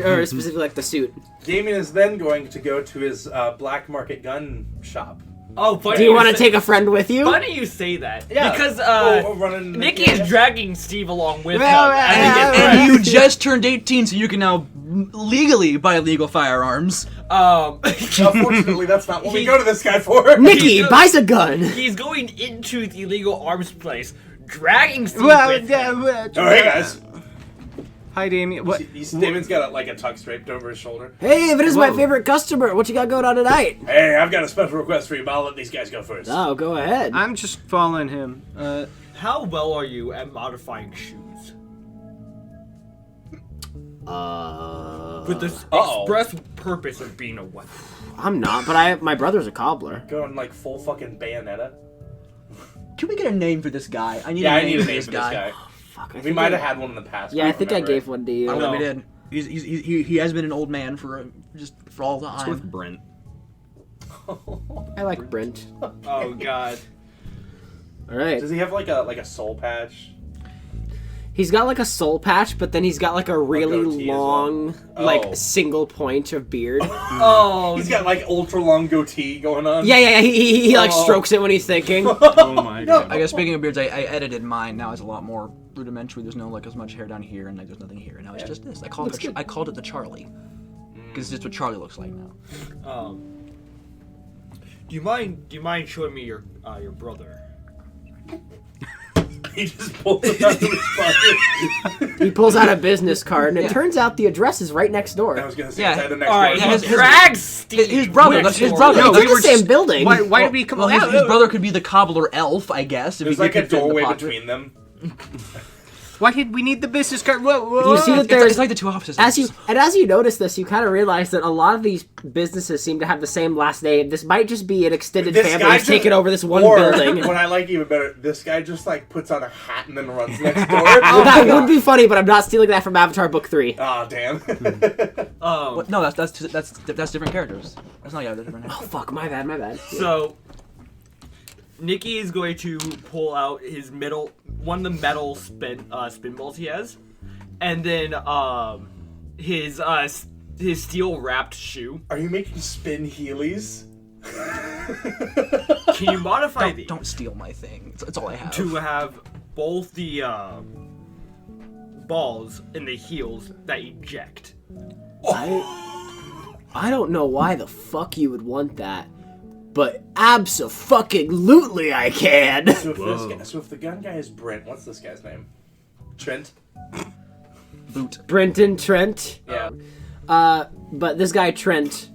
Or specifically like the suit. Damien is then going to go to his black market gun shop. Oh, funny. Do you want to take a friend with you? Funny you say that. Yeah. Because Running Nikki is dragging Steve along with him. And you just turned 18, so you can now legally buy legal firearms. Unfortunately, that's not what we go to this guy for. Nikki buys a gun. He's going into the illegal arms place, dragging Steve with him. Oh, hey guys. Hi, Damien. What? Damon's got a tux draped over his shoulder. Hey, but it's my Whoa. favorite customer. What you got going on tonight? Hey, I've got a special request for you, but I'll let these guys go first. Oh, go ahead. I'm just following him. How well are you at modifying shoes? With the express purpose of being a weapon. I'm not, but my brother's a cobbler. Going like full fucking Bayonetta. Can we get a name for this guy? I need Yeah, a I name need a for name this for this guy. Fuck, We might have had one in the past. Yeah, I don't think I remember gave it. one to you. I don't know if we No. did. He has been an old man for all the It's time. with Brent. I like Brent. Oh god. All right. Does he have like a soul patch? He's got like a soul patch, but then he's got like a really goatee as long, well. like Oh. single point of beard. Oh, He's got like ultra long goatee going on. Yeah. He like Oh. strokes it when he's thinking. Oh my god. I guess speaking of beards, I edited mine. Now it's a lot more rudimentary. There's no like as much hair down here, and like there's nothing here. Now it's just this. I called it the Charlie, because it's just what Charlie looks like now. do you mind showing me your brother? He just pulls it out of his pocket. He pulls out a business card, and it turns out the address is right next door. I was gonna say Yeah. it's at the next All right, door. his- he drags Steve. his brother- with that's his him. brother. It's No, in the same building. Why did we come? Well, his brother could be the cobbler elf, I guess. If There's he like a could fit in the doorway pocket. between them. Why did we need the business card? Whoa. You see that It's there's like the two offices. as you notice this, you kind of realize that a lot of these businesses seem to have the same last name. This might just be an extended This family guy that's taken over this one or, building. What I like even better, this guy just like puts on a hat and then runs next door. That would be funny, but I'm not stealing that from Avatar Book 3. Oh damn. What? No, that's different characters. That's not different. Oh fuck, my bad. So, Nikki is going to pull out his one of the metal spinballs he has, and then his steel wrapped shoe. Are you making spin Heelys? Can you modify these Don't steal my thing. It's all I have. to have both the balls and the heels that eject? I don't know why the fuck you would want that, but abso-fucking-lutely I can. So if the gun guy is Brent, what's this guy's name? Trent? Boot. Brenton Trent. Yeah. But this guy Trent,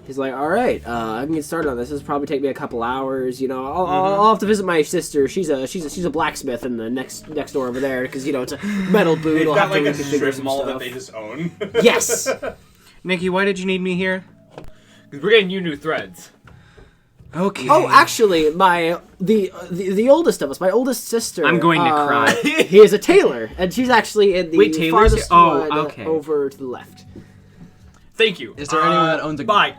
he's like, all right, I can get started on this. This will probably take me a couple hours. I'll have to visit my sister. She's a blacksmith in the next door over there because it's a metal boot. They've I'll got have like to a reconfigure strip some mall stuff. that they just own. Yes. Nikki, why did you need me here? Because we're getting you new threads. Okay. Oh, actually, the oldest of us, my oldest sister. I'm going to cry. He is a tailor, and she's actually in the Wait, Taylor's farthest here? Oh, one okay. over to the left. Thank you. Is there anyone that owns a? Bye.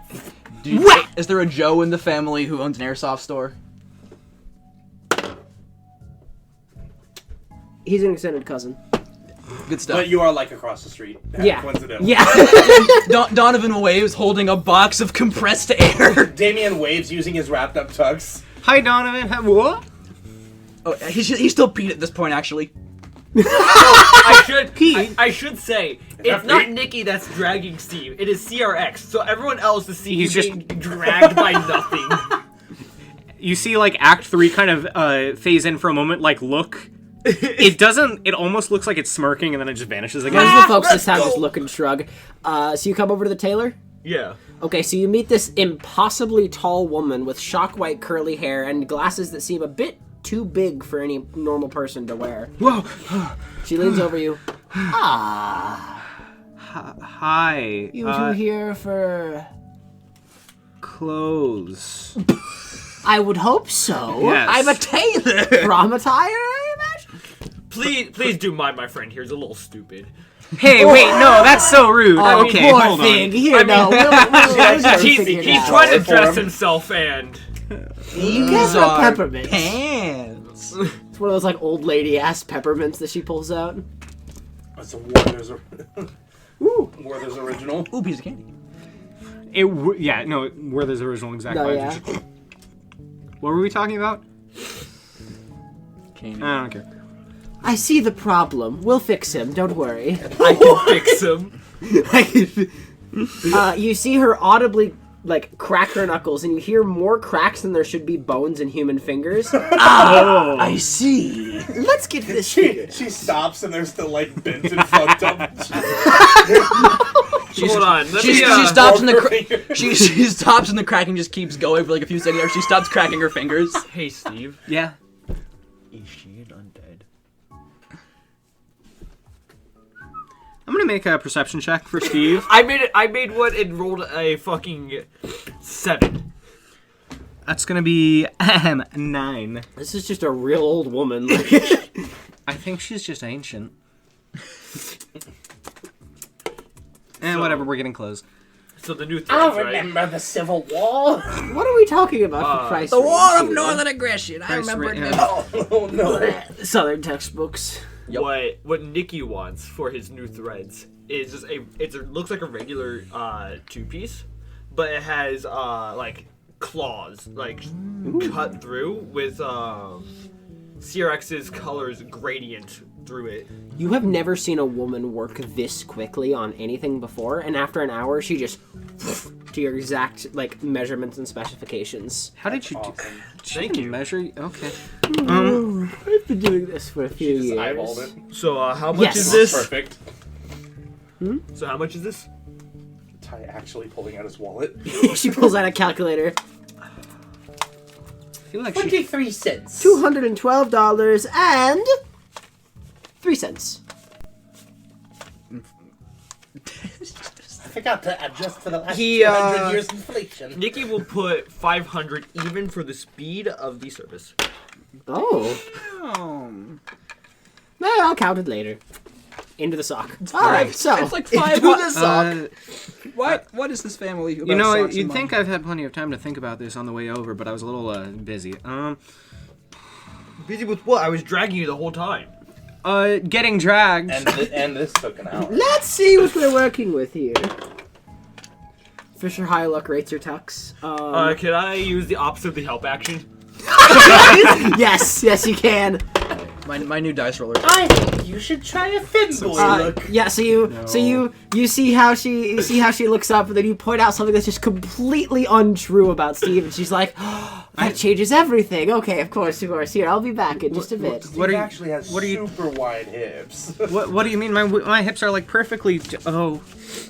Is there a Joe in the family who owns an airsoft store? He's an extended cousin. Good stuff. But you are like across the street. Yeah. Coincidentally. Yeah. Donovan waves holding a box of compressed air. Damien waves using his wrapped up tux. Hi, Donovan. What? Oh, he's still Pete at this point, actually. I should say it's that not Pete? Nikki that's dragging Steve. It is CRX. So everyone else is seeing He's being dragged by nothing. You see, like, Act 3 kind of phase in for a moment, like, look, It doesn't. It almost looks like it's smirking, and then it just vanishes again. Most of the folks this time just look and shrug. So you come over to the tailor? Yeah. Okay, so you meet this impossibly tall woman with shock white curly hair and glasses that seem a bit too big for any normal person to wear. Whoa! She leans over you. Ah. Hi. You two here for... Clothes. I would hope so. Yes. I'm a tailor. From attire, I imagine? Please do mind my friend here. He's a little stupid. Hey, wait, no, that's so rude. Oh, Okay, poor hold thing. on. Here, no. We'll He's figure it out. trying to dress himself and... You guys are peppermints. Pants. It's one of those, like, old lady-ass peppermints that she pulls out. That's a Werther's original. Ooh, piece of candy. Werther's original exact No, vibes. yeah. What were we talking about? Candy. I don't care. I see the problem. We'll fix him. Don't worry. I can fix him. You see her audibly, like, crack her knuckles, and you hear more cracks than there should be bones in human fingers. I see. Let's get this straight. She stops and they're still like bent and fucked up. Hold on. She stops in the she stops and the cracking just keeps going for like a few seconds. She stops cracking her fingers. Hey, Steve. Yeah. Is she an undead? I'm gonna make a perception check for Steve. I made one and rolled a fucking 7. That's gonna be 9. This is just a real old woman. I think she's just ancient. And whatever, we're getting close. So the new threads, right? the Civil War. What are we talking about, for Christ's The sake? War of Northern Aggression. I remember it. Oh no. Southern textbooks. Yep. What Nikki wants for his new threads is just it looks like a regular 2-piece, but it has like claws like cut through with CRX's colors gradient through it. You have never seen a woman work this quickly on anything before, and after an hour, she just to your exact like measurements and specifications. How did you do? Thank you. Measure? Okay. I've been doing this for a few years. Eyeballed it. So how much Yes. is this? Perfect. So how much is this? Ty actually pulling out his wallet. She pulls out a calculator. I feel like 23 cents. $212 and 3 cents. I forgot to adjust for the last He, 200 years inflation. Nikki will put 500 even for the speed of the service. Oh. No, I'll count it later. Into the sock. All right, so It's like 500. What is this family about? You know, socks and you'd money? think I've had plenty of time to think about this on the way over, but I was a little busy. Busy with what? I was dragging you the whole time. Getting dragged. And this took an hour. let's see what we're working with here. Fisher Hyluck rates your tux. Can I use the opposite of the help action? Yes, you can. My new dice roller. I think you should try a thimble. Yeah, so you see how she looks up, and then you point out something that's just completely untrue about Steve, and she's like, oh, "That changes everything." Okay, of course. Here, I'll be back in just a bit. What he actually has super wide hips. What do you mean? My hips are like perfectly.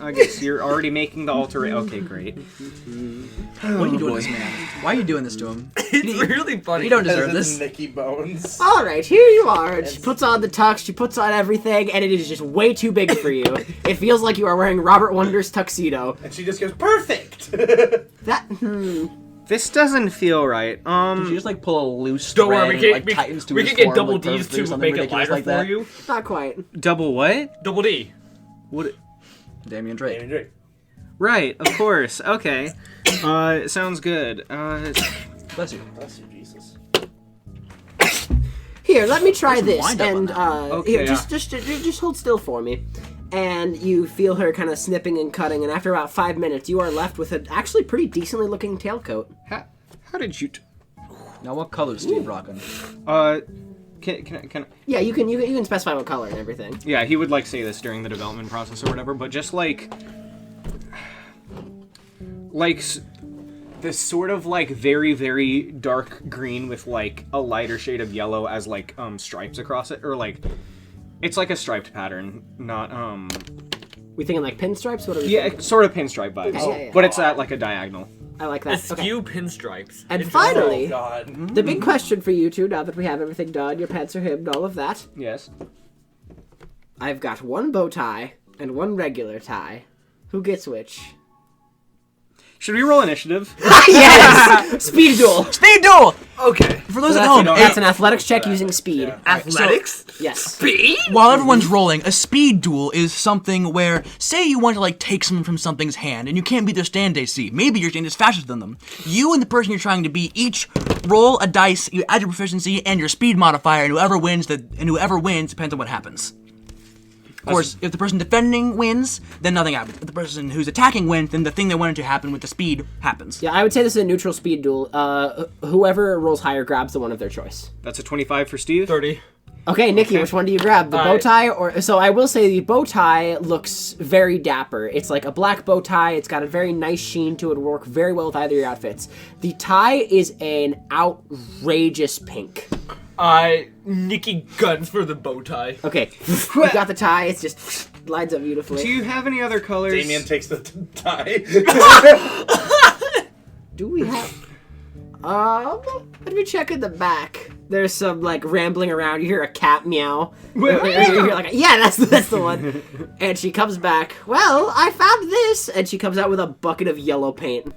I guess you're already making the alteration. Okay, great. What are you doing to this man? Why are you doing this to him? It's really funny. You don't deserve this. Nicky Bones. All right, here you are. And she puts on the tux, she puts on everything, and it is just way too big for you. It feels like you are wearing Robert Wonder's tuxedo. And she just goes, perfect! This doesn't feel right. Did you just like pull a loose Don't thread worry, and, like, tightens to we his can get form, double like, D's perfectly or to something make it ridiculous lighter like for that? you. Not quite. Double what? Double D. What? Damian Drake. Damon Drake. Right, of course. Okay. Sounds good. Bless you. Bless you, Jesus. Here, let me try this, wind up on and that. Okay, here, yeah. just hold still for me. And you feel her kind of snipping and cutting, and after about 5 minutes, you are left with an actually pretty decently looking tailcoat. How did you? Now, what color is Steve rocking? Can Yeah, you can specify what color and everything. yeah, he would like say this during the development process or whatever, but just like this sort of like very, very dark green with like a lighter shade of yellow as like stripes across it, or like it's like a striped pattern, not We thinking like pinstripes? What are we yeah, thinking? it's sort of pinstripe vibes, Yeah. but it's at like a diagonal. I like that. Okay. Askew pinstripes. And finally, Oh, God. the big question for you two, now that we have everything done, your pants are hemmed, all of that. Yes. I've got one bow tie and one regular tie. Who gets which? Should we roll initiative? Yes! Speed duel! Speed duel! Okay. For those at That's, home, that's an athletics check using speed. Yeah. Athletics? Yes. Speed? while everyone's rolling, a speed duel is something where, say you want to like take something from something's hand and you can't beat their stand AC. Maybe your stand is faster than them. You and the person you're trying to beat each roll a dice, you add your proficiency and your speed modifier, and whoever wins depends on what happens. Of course, if the person defending wins, then nothing happens. If the person who's attacking wins, then the thing they wanted to happen with the speed happens. Yeah, I would say this is a neutral speed duel. Whoever rolls higher grabs the one of their choice. That's a 25 for Steve. 30. Okay, Nikki, which one do you grab? The bow tie or... So I will say the bow tie looks very dapper. It's like a black bow tie. It's got a very nice sheen to it. It'll work very well with either of your outfits. The tie is an outrageous pink. Nikki guns for the bow tie. Okay, you got the tie. It's just lines up beautifully. Do you have any other colors? Damien takes the tie. Do we have... let me check in the back. There's some, like, rambling around. You hear a cat meow. You hear, like, yeah, that's the one. And she comes back. Well, I found this. And she comes out with a bucket of yellow paint.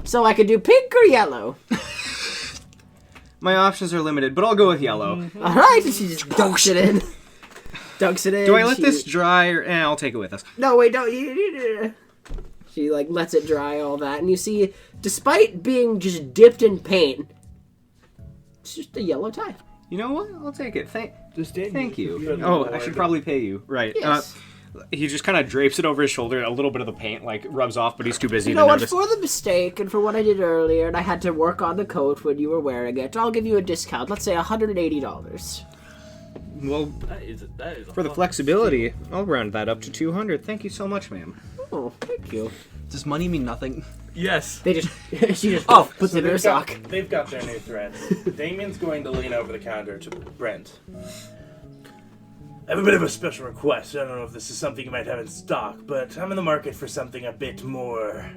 So I could do pink or yellow. My options are limited, but I'll go with yellow. All right. And she just dunks it in. Do I let this dry, or I'll take it with us? No, wait, don't. She, like, lets it dry, all that. And you see, despite being just dipped in paint, it's just a yellow tie. You know what? I'll take it. Thank you. Good Oh, lord. I should probably pay you. Right. Yes. He just kind of drapes it over his shoulder. A little bit of the paint, like, rubs off, but he's too busy You to know what? notice. For the mistake and for what I did earlier, and I had to work on the coat when you were wearing it, I'll give you a discount. Let's say $180. Well, That is for the flexibility, I'll round that up to 200. Thank you so much, ma'am. Oh, thank you. Does money mean nothing? Yes. They just she just puts it in her they've sock. they've got their new threads. Damien's going to lean over the counter to Brent. I have a bit of a special request. I don't know if this is something you might have in stock, but I'm in the market for something a bit more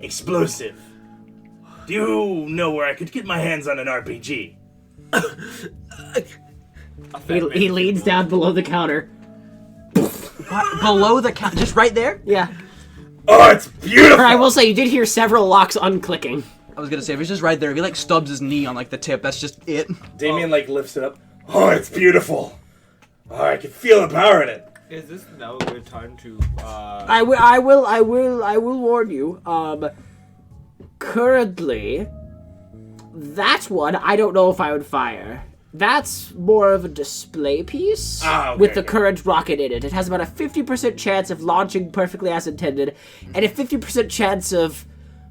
explosive. Do you know where I could get my hands on an RPG? He leans down below the counter. What? Below the count, just right there? Yeah. Oh, it's beautiful! Or I will say, you did hear several locks unclicking. I was gonna say, if it's just right there, if he like stubs his knee on like the tip, that's just it. Damien like lifts it up. Oh, it's beautiful. Oh, I can feel the power in it. Is this now a good time to I will warn you. Currently, that one I don't know if I would fire. That's more of a display piece with the current rocket in it. It has about a 50% chance of launching perfectly as intended, and a 50% chance of,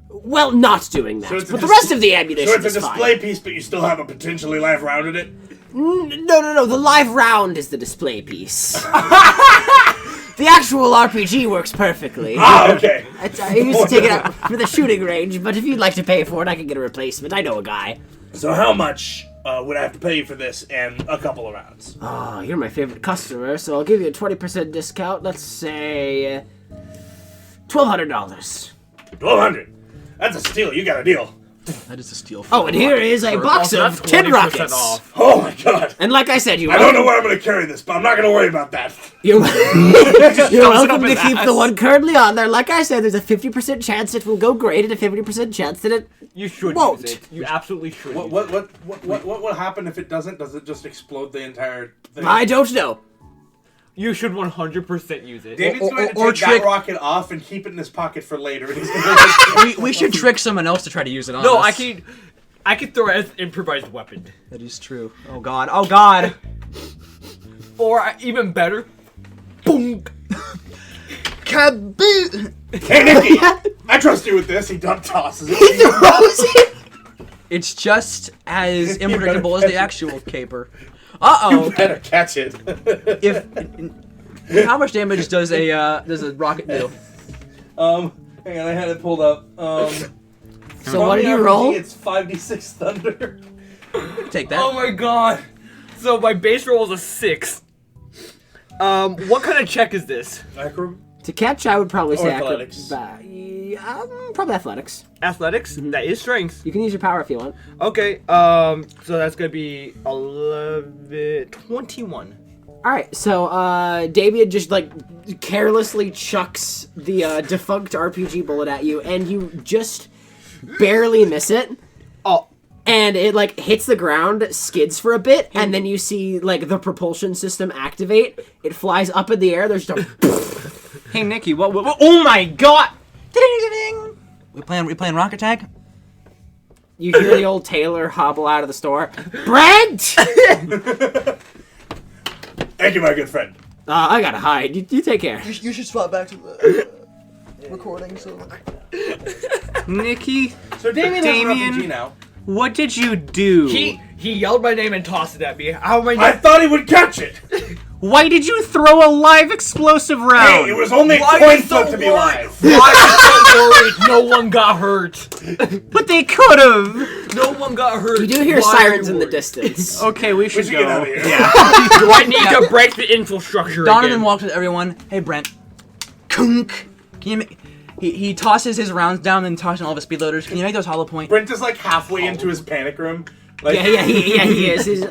well, not doing that. So but the rest of the ammunition So it's a is display fine. piece, but you still have a potentially live round in it? No. The live round is the display piece. The actual RPG works perfectly. Okay. I used to take it out for the shooting range, but if you'd like to pay for it, I can get a replacement. I know a guy. So how much would I have to pay you for this and a couple of rounds? Oh, you're my favorite customer, so I'll give you a 20% discount. Let's say $1,200. $1,200. That's a steal. You got a deal. That is a steal. Oh, and here is a box of 10 rockets. off. Oh my god. And like I said, I don't know where I'm going to carry this, but I'm not going to worry about that. You're welcome to keep the one currently on there. Like I said, there's a 50% chance it will go great and a 50% chance that it You should won't. use it. You absolutely should. What will happen if it doesn't? Does it just explode the entire thing? I don't know. You should 100% use it. David's going to or take trick- that rocket off and keep it in his pocket for later. And he's gonna We should trick someone else to try to use it on No, us. I could throw it as an improvised weapon. That is true. Oh god. Oh god. Or even better, boom. Kaboom! Hey, Nikki! I trust you with this. He tosses it. It's just as You better unpredictable as catch the it. actual caper. Uh-oh. Better catch it. How much damage does a rocket do? Hang on, I had it pulled up. So what did you RPG, roll? It's 5d6 thunder. Take that. Oh my god. So my base roll is a 6. What kind of check is this? To catch, I would probably say athletics. probably athletics. Athletics? That is strength. You can use your power if you want. Okay, so that's gonna be 21. All right, so Damien just like carelessly chucks the defunct RPG bullet at you, and you just barely miss it. Oh. And it like hits the ground, skids for a bit, and then you see like the propulsion system activate. It flies up in the air. There's just a Hey, Nikki, what? Oh my god! Ding-ding-ding-ding. We playing Rocket Tag? You hear the old tailor hobble out of the store. Brent! Thank you, my good friend. I gotta hide. You take care. You should swap back to the recording. So. Nikki, So Damien has an RPG now. what did you do? He yelled my name and tossed it at me. How am I I not? thought he would catch it. Why did you throw a live explosive round? Hey, it was only a Why coin you so flip to be worried? live. Why are you so worried? No one got hurt. But they could have. No one got hurt. You do hear Why are sirens you in the worried? distance. Okay, we should should go. get out of here. Yeah. Do I need to break the infrastructure Donovan again? walks with everyone. Hey, Brent. Kunk. Can you make... He tosses his rounds down and tosses all of his speed loaders. Can you make those hollow point? Brent is like halfway into his panic room. Like, Yeah, he is.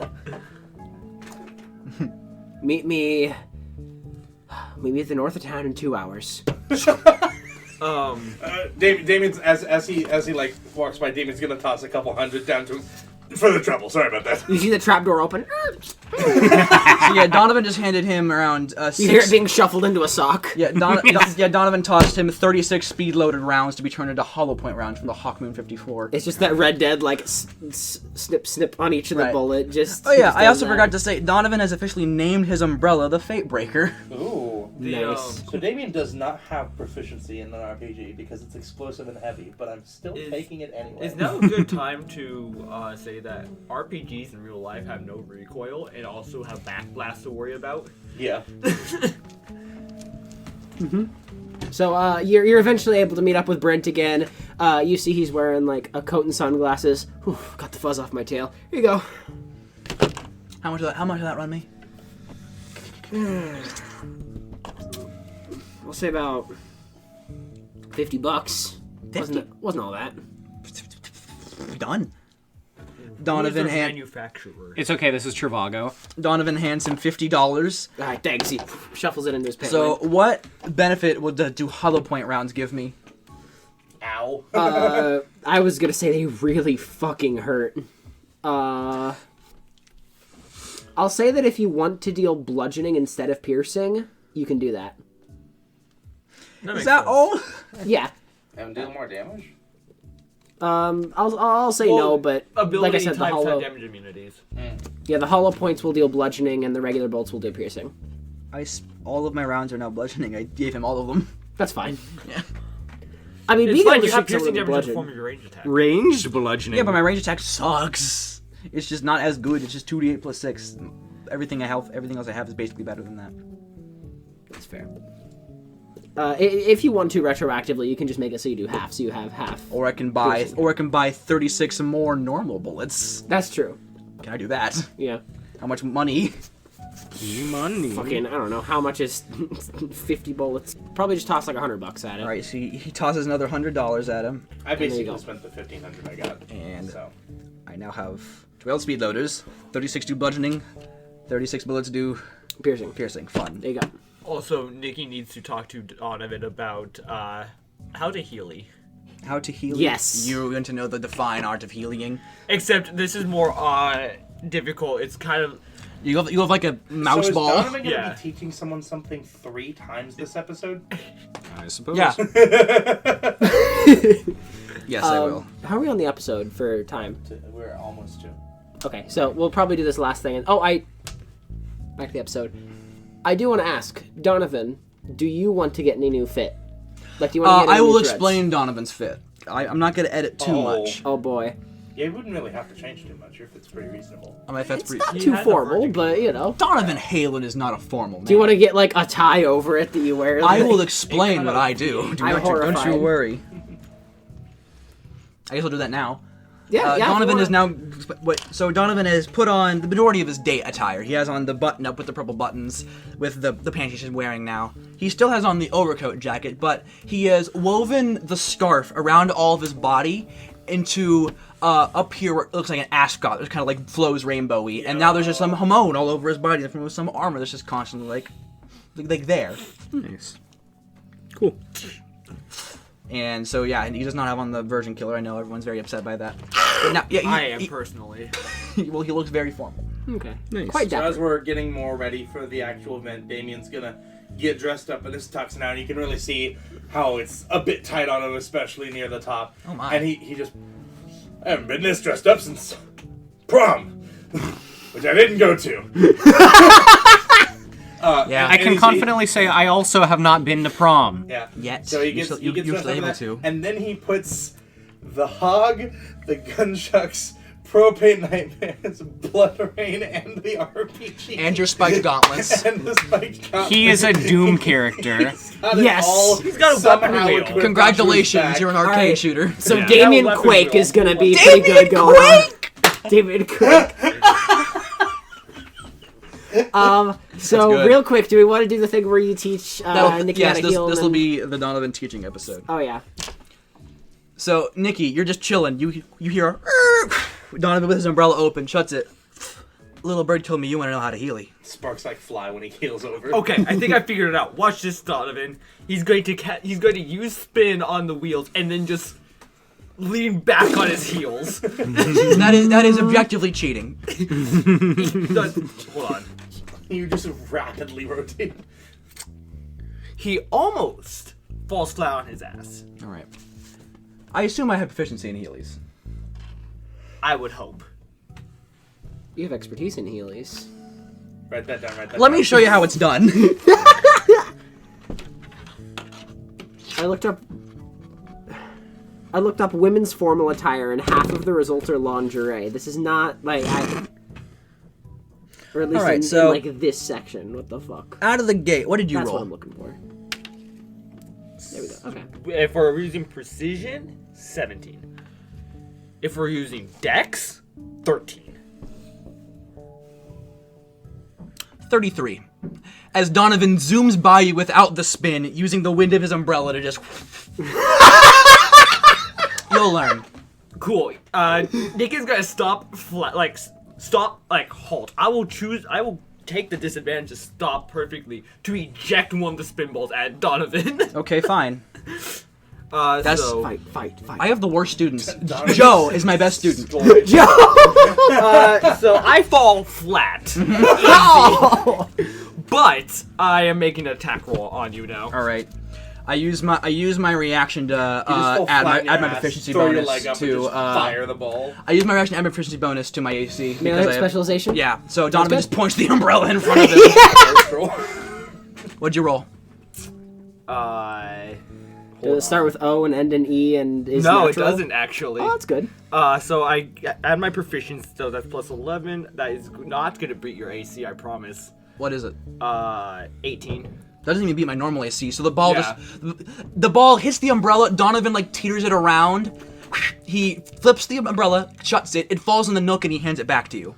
Meet me at the north of town in 2 hours. Damien's as he like walks by. Damien's gonna toss a couple hundred down to him for the trouble. Sorry about that. You see the trapdoor open. So yeah, Donovan just handed him around You hear it 6... being shuffled into a sock. Yeah, Donovan tossed him 36 speed-loaded rounds to be turned into hollow point rounds from the Hawkmoon 54. It's just that Red Dead, like, snip on each of the Right. bullet. Just. Oh yeah, just I does also that. forgot to say, Donovan has officially named his umbrella the Fate Breaker. Ooh. Nice. So Damien does not have proficiency in an RPG because it's explosive and heavy, but I'm still taking it anyway. Is now a good time to say that RPGs in real life have no recoil and also have backblast to worry about? Yeah. So you're eventually able to meet up with Brent again. You see he's wearing like a coat and sunglasses. Whew, got the fuzz off my tail. Here you go. How much of that run me? We'll say about $50. Wasn't all that. Done. Donovan Donovan manufacturer. It's okay, this is Trivago. hands him $50. All right, thanks. He shuffles it into his pants. So what benefit would the do hollow point rounds give me? Ow. I was gonna say they really fucking hurt. I'll say that if you want to deal bludgeoning instead of piercing, you can do that. Is that all? Yeah. And deal more damage? I'll say no, but Ability like I said, the types hollow. have damage immunities. Yeah, the hollow points will deal bludgeoning, and the regular bolts will do piercing. All of my rounds are now bludgeoning. I gave him all of them. That's fine. Yeah. I mean, It's being able fine, to you have shoot someone piercing with damage in the form bludgeon. of your range attack. Ranged bludgeoning. Yeah, but my range attack sucks. It's just not as good. It's just 2d8 plus 6. Everything else I have is basically better than that. That's fair. If you want to retroactively, you can just make it so you do half, so you have half. Or I can buy 36 more normal bullets. That's true. Can I do that? Yeah. How much money? money. Fucking, I don't know. How much is 50 bullets? Probably just toss like $100 at it. All right, so he tosses another $100 at him, I there you basically go. spent the 1500 I got. and So. I now have 12 speed loaders, 36 do bludgeoning, 36 bullets do Piercing. piercing. Fun. There you go. Also, Nikki needs to talk to Donovan about how to healy. How to heal? Yes. You're going to know the fine art of healing. Except this is more difficult. It's kind of You have like a mouse so is ball. Donovan gonna Yeah. be teaching someone something 3 times this episode? I suppose. Yeah. Yes, I will. How are we on the episode for time? We're almost to. Okay, so we'll probably do this last thing. Back to the episode. I do want to ask, Donovan, do you want to get any new fit? Like, do you want to get any I will new threads? explain Donovan's fit. I'm not going to edit too much. Oh boy. Yeah, you wouldn't really have to change too much. Your fit's pretty reasonable. I mean, that's It's pretty. not He too has a formal, vertical. but you know. Donovan Halen is not a formal man. Do you want to get like a tie over it that you wear? I like- will explain what I do. I'm Don't you horrified. worry. I guess I'll do that now. Yeah, Donovan is now. So Donovan has put on the majority of his date attire. He has on the button up with the purple buttons, with the pants he's wearing now. He still has on the overcoat jacket, but he has woven the scarf around all of his body into up here where it looks like an ascot. It kind of like flows rainbowy, and now there's just some hamon all over his body from some armor that's just constantly like there. Nice. Cool. And so yeah, he does not have on the Virgin Killer. I know everyone's very upset by that. But now, yeah, I am personally. Well, he looks very formal. Okay. Nice. Quite So dapper. as we're getting more ready for the actual event, Damien's gonna get dressed up in his tux now, and you can really see how it's a bit tight on him, especially near the top. Oh my. And he just, I haven't been this dressed up since prom, which I didn't go to. Yeah. I can confidently say I also have not been to prom. Yeah. Yet. So he gets, You're he gets still dressed up in able that, to. and then he puts the hog, the gunchucks, propane nightmares, blood rain, and the RPG. And your spiked gauntlets. And the spiked gauntlets. He is a Doom character. He's got it Yes. all He's got a somehow weapon wheel. equipped Congratulations, onto his you're an back. arcade Alright. shooter. So Yeah. Damien Yeah, weapon Quake wheel. is gonna be pretty good going on. David Quake. So good. real quick, do we want to do the thing where you teach Nikki how to heal? this will and- be the Donovan teaching episode. Oh yeah. So, Nikki, you're just chilling. You hear Donovan with his umbrella open, shuts it. Little bird told me you want to know how to healy. Sparks like fly when he heals over. Okay, I think I figured it out. Watch this, Donovan. He's going to use spin on the wheels and then just lean back on his heels. that is objectively cheating. Hold on. You just rapidly rotate. He almost falls flat on his ass. All right. I assume I have proficiency in healies. I would hope. You have expertise in healies. Write that down. Let me show you how it's done. I looked up women's formal attire, and half of the results are lingerie. This is not like or at least Alright, in so- like this section. What the fuck? Out of the gate, what did you That's roll? what I'm looking for. There we go. Okay. If we're using precision, 17. If we're using dex, 13. 33. As Donovan zooms by you without the spin, using the wind of his umbrella to just... You'll learn. Cool. Nick is gonna stop, halt. I will take the disadvantage to stop perfectly to eject one of the spinballs at Donovan. Okay, fine. That's so. Fight. I have the worst students. Joe is my best student. So I fall flat. Easy. But I am making an attack roll on you now. All right. I use my reaction to fall add flat in your my ass, proficiency throw your bonus leg up and to just fire the ball. I use my reaction to add my proficiency bonus to my AC Melee because I have, specialization. yeah. So Donovan good. just points the umbrella in front of him. What'd you roll? Does it start with O and end in E and is No, natural? it doesn't actually. Oh, that's good. So I add my proficiency, so that's plus 11. That is not gonna beat your AC, I promise. What is it? 18. That doesn't even beat my normal AC. So the ball Yeah. the ball hits the umbrella. Donovan like teeters it around. He flips the umbrella, shuts it. It falls in the nook, and he hands it back to you.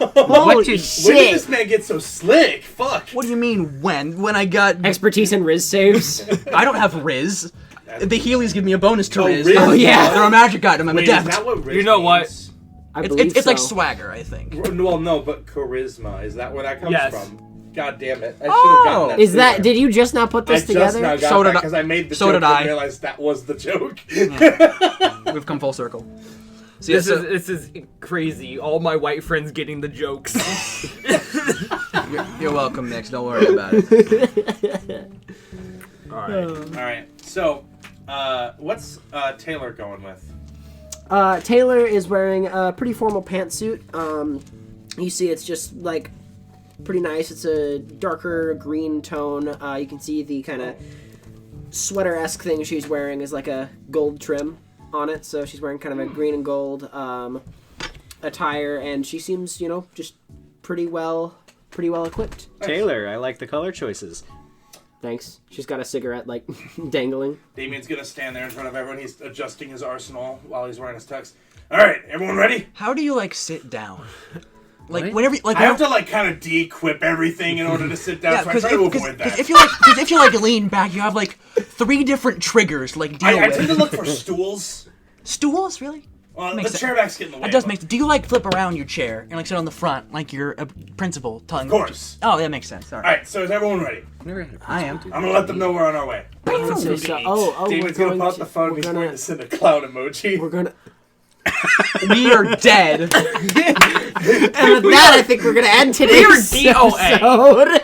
Holy When did shit! this man get so slick? Fuck. What do you mean when? When I got Expertise in Riz saves. I don't have Riz. The Heelys give me a bonus to Oh, Riz. Riz? Oh, yeah. They're a magic item. I'm Wait, adept. is that what Riz You know what? means? I It's, believe it's like so. swagger, I think. Well, no, but charisma. Is that where that comes Yes. from? God damn it. I should have gotten that Is that? sooner. Did you just now put I this just together? now got So that did I- because I made the so joke did and I. realized that was the joke. We've come full circle. So, This is crazy. All my white friends getting the jokes. you're welcome, Nix. Don't worry about it. Alright. All right. So, what's Taylor going with? Taylor is wearing a pretty formal pantsuit. You see, it's just like pretty nice. It's a darker green tone. You can see the kind of sweater-esque thing she's wearing is like a gold trim on it. So she's wearing kind of a green and gold attire, and she seems, just pretty well equipped. Taylor, I like the color choices. Thanks. She's got a cigarette, like, dangling. Damien's gonna stand there in front of everyone. He's adjusting his arsenal while he's wearing his tux. All right, everyone ready? How do you, like, sit down? Like, What? whenever... Like, I have to, like, kind of de-equip everything in order to sit down, so I try to avoid that. If you like lean back, you have like 3 different triggers to, like, deal I with. tend to look for stools. Stools, really? Well, Makes the sense. chair back's getting in the way. That does make sense. Do you like flip around your chair and like sit on the front like you're a principal telling? Of course. Oh, that makes sense. All All right. right, so is everyone ready? I am. I'm gonna let them know we're on our way. Damien's gonna pull out the phone and he's going to send a clown emoji. We're gonna... We are dead. And with that, I think we're gonna end today's DOA. episode.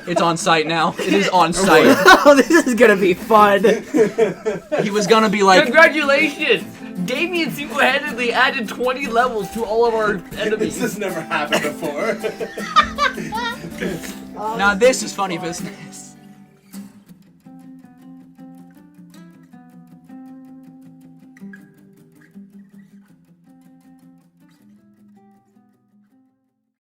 It's on site now. It is on site. Oh, this is gonna be fun. He was gonna be like, Congratulations! Damien single-handedly added 20 levels to all of our This enemies. has never happened before. now this is funny business.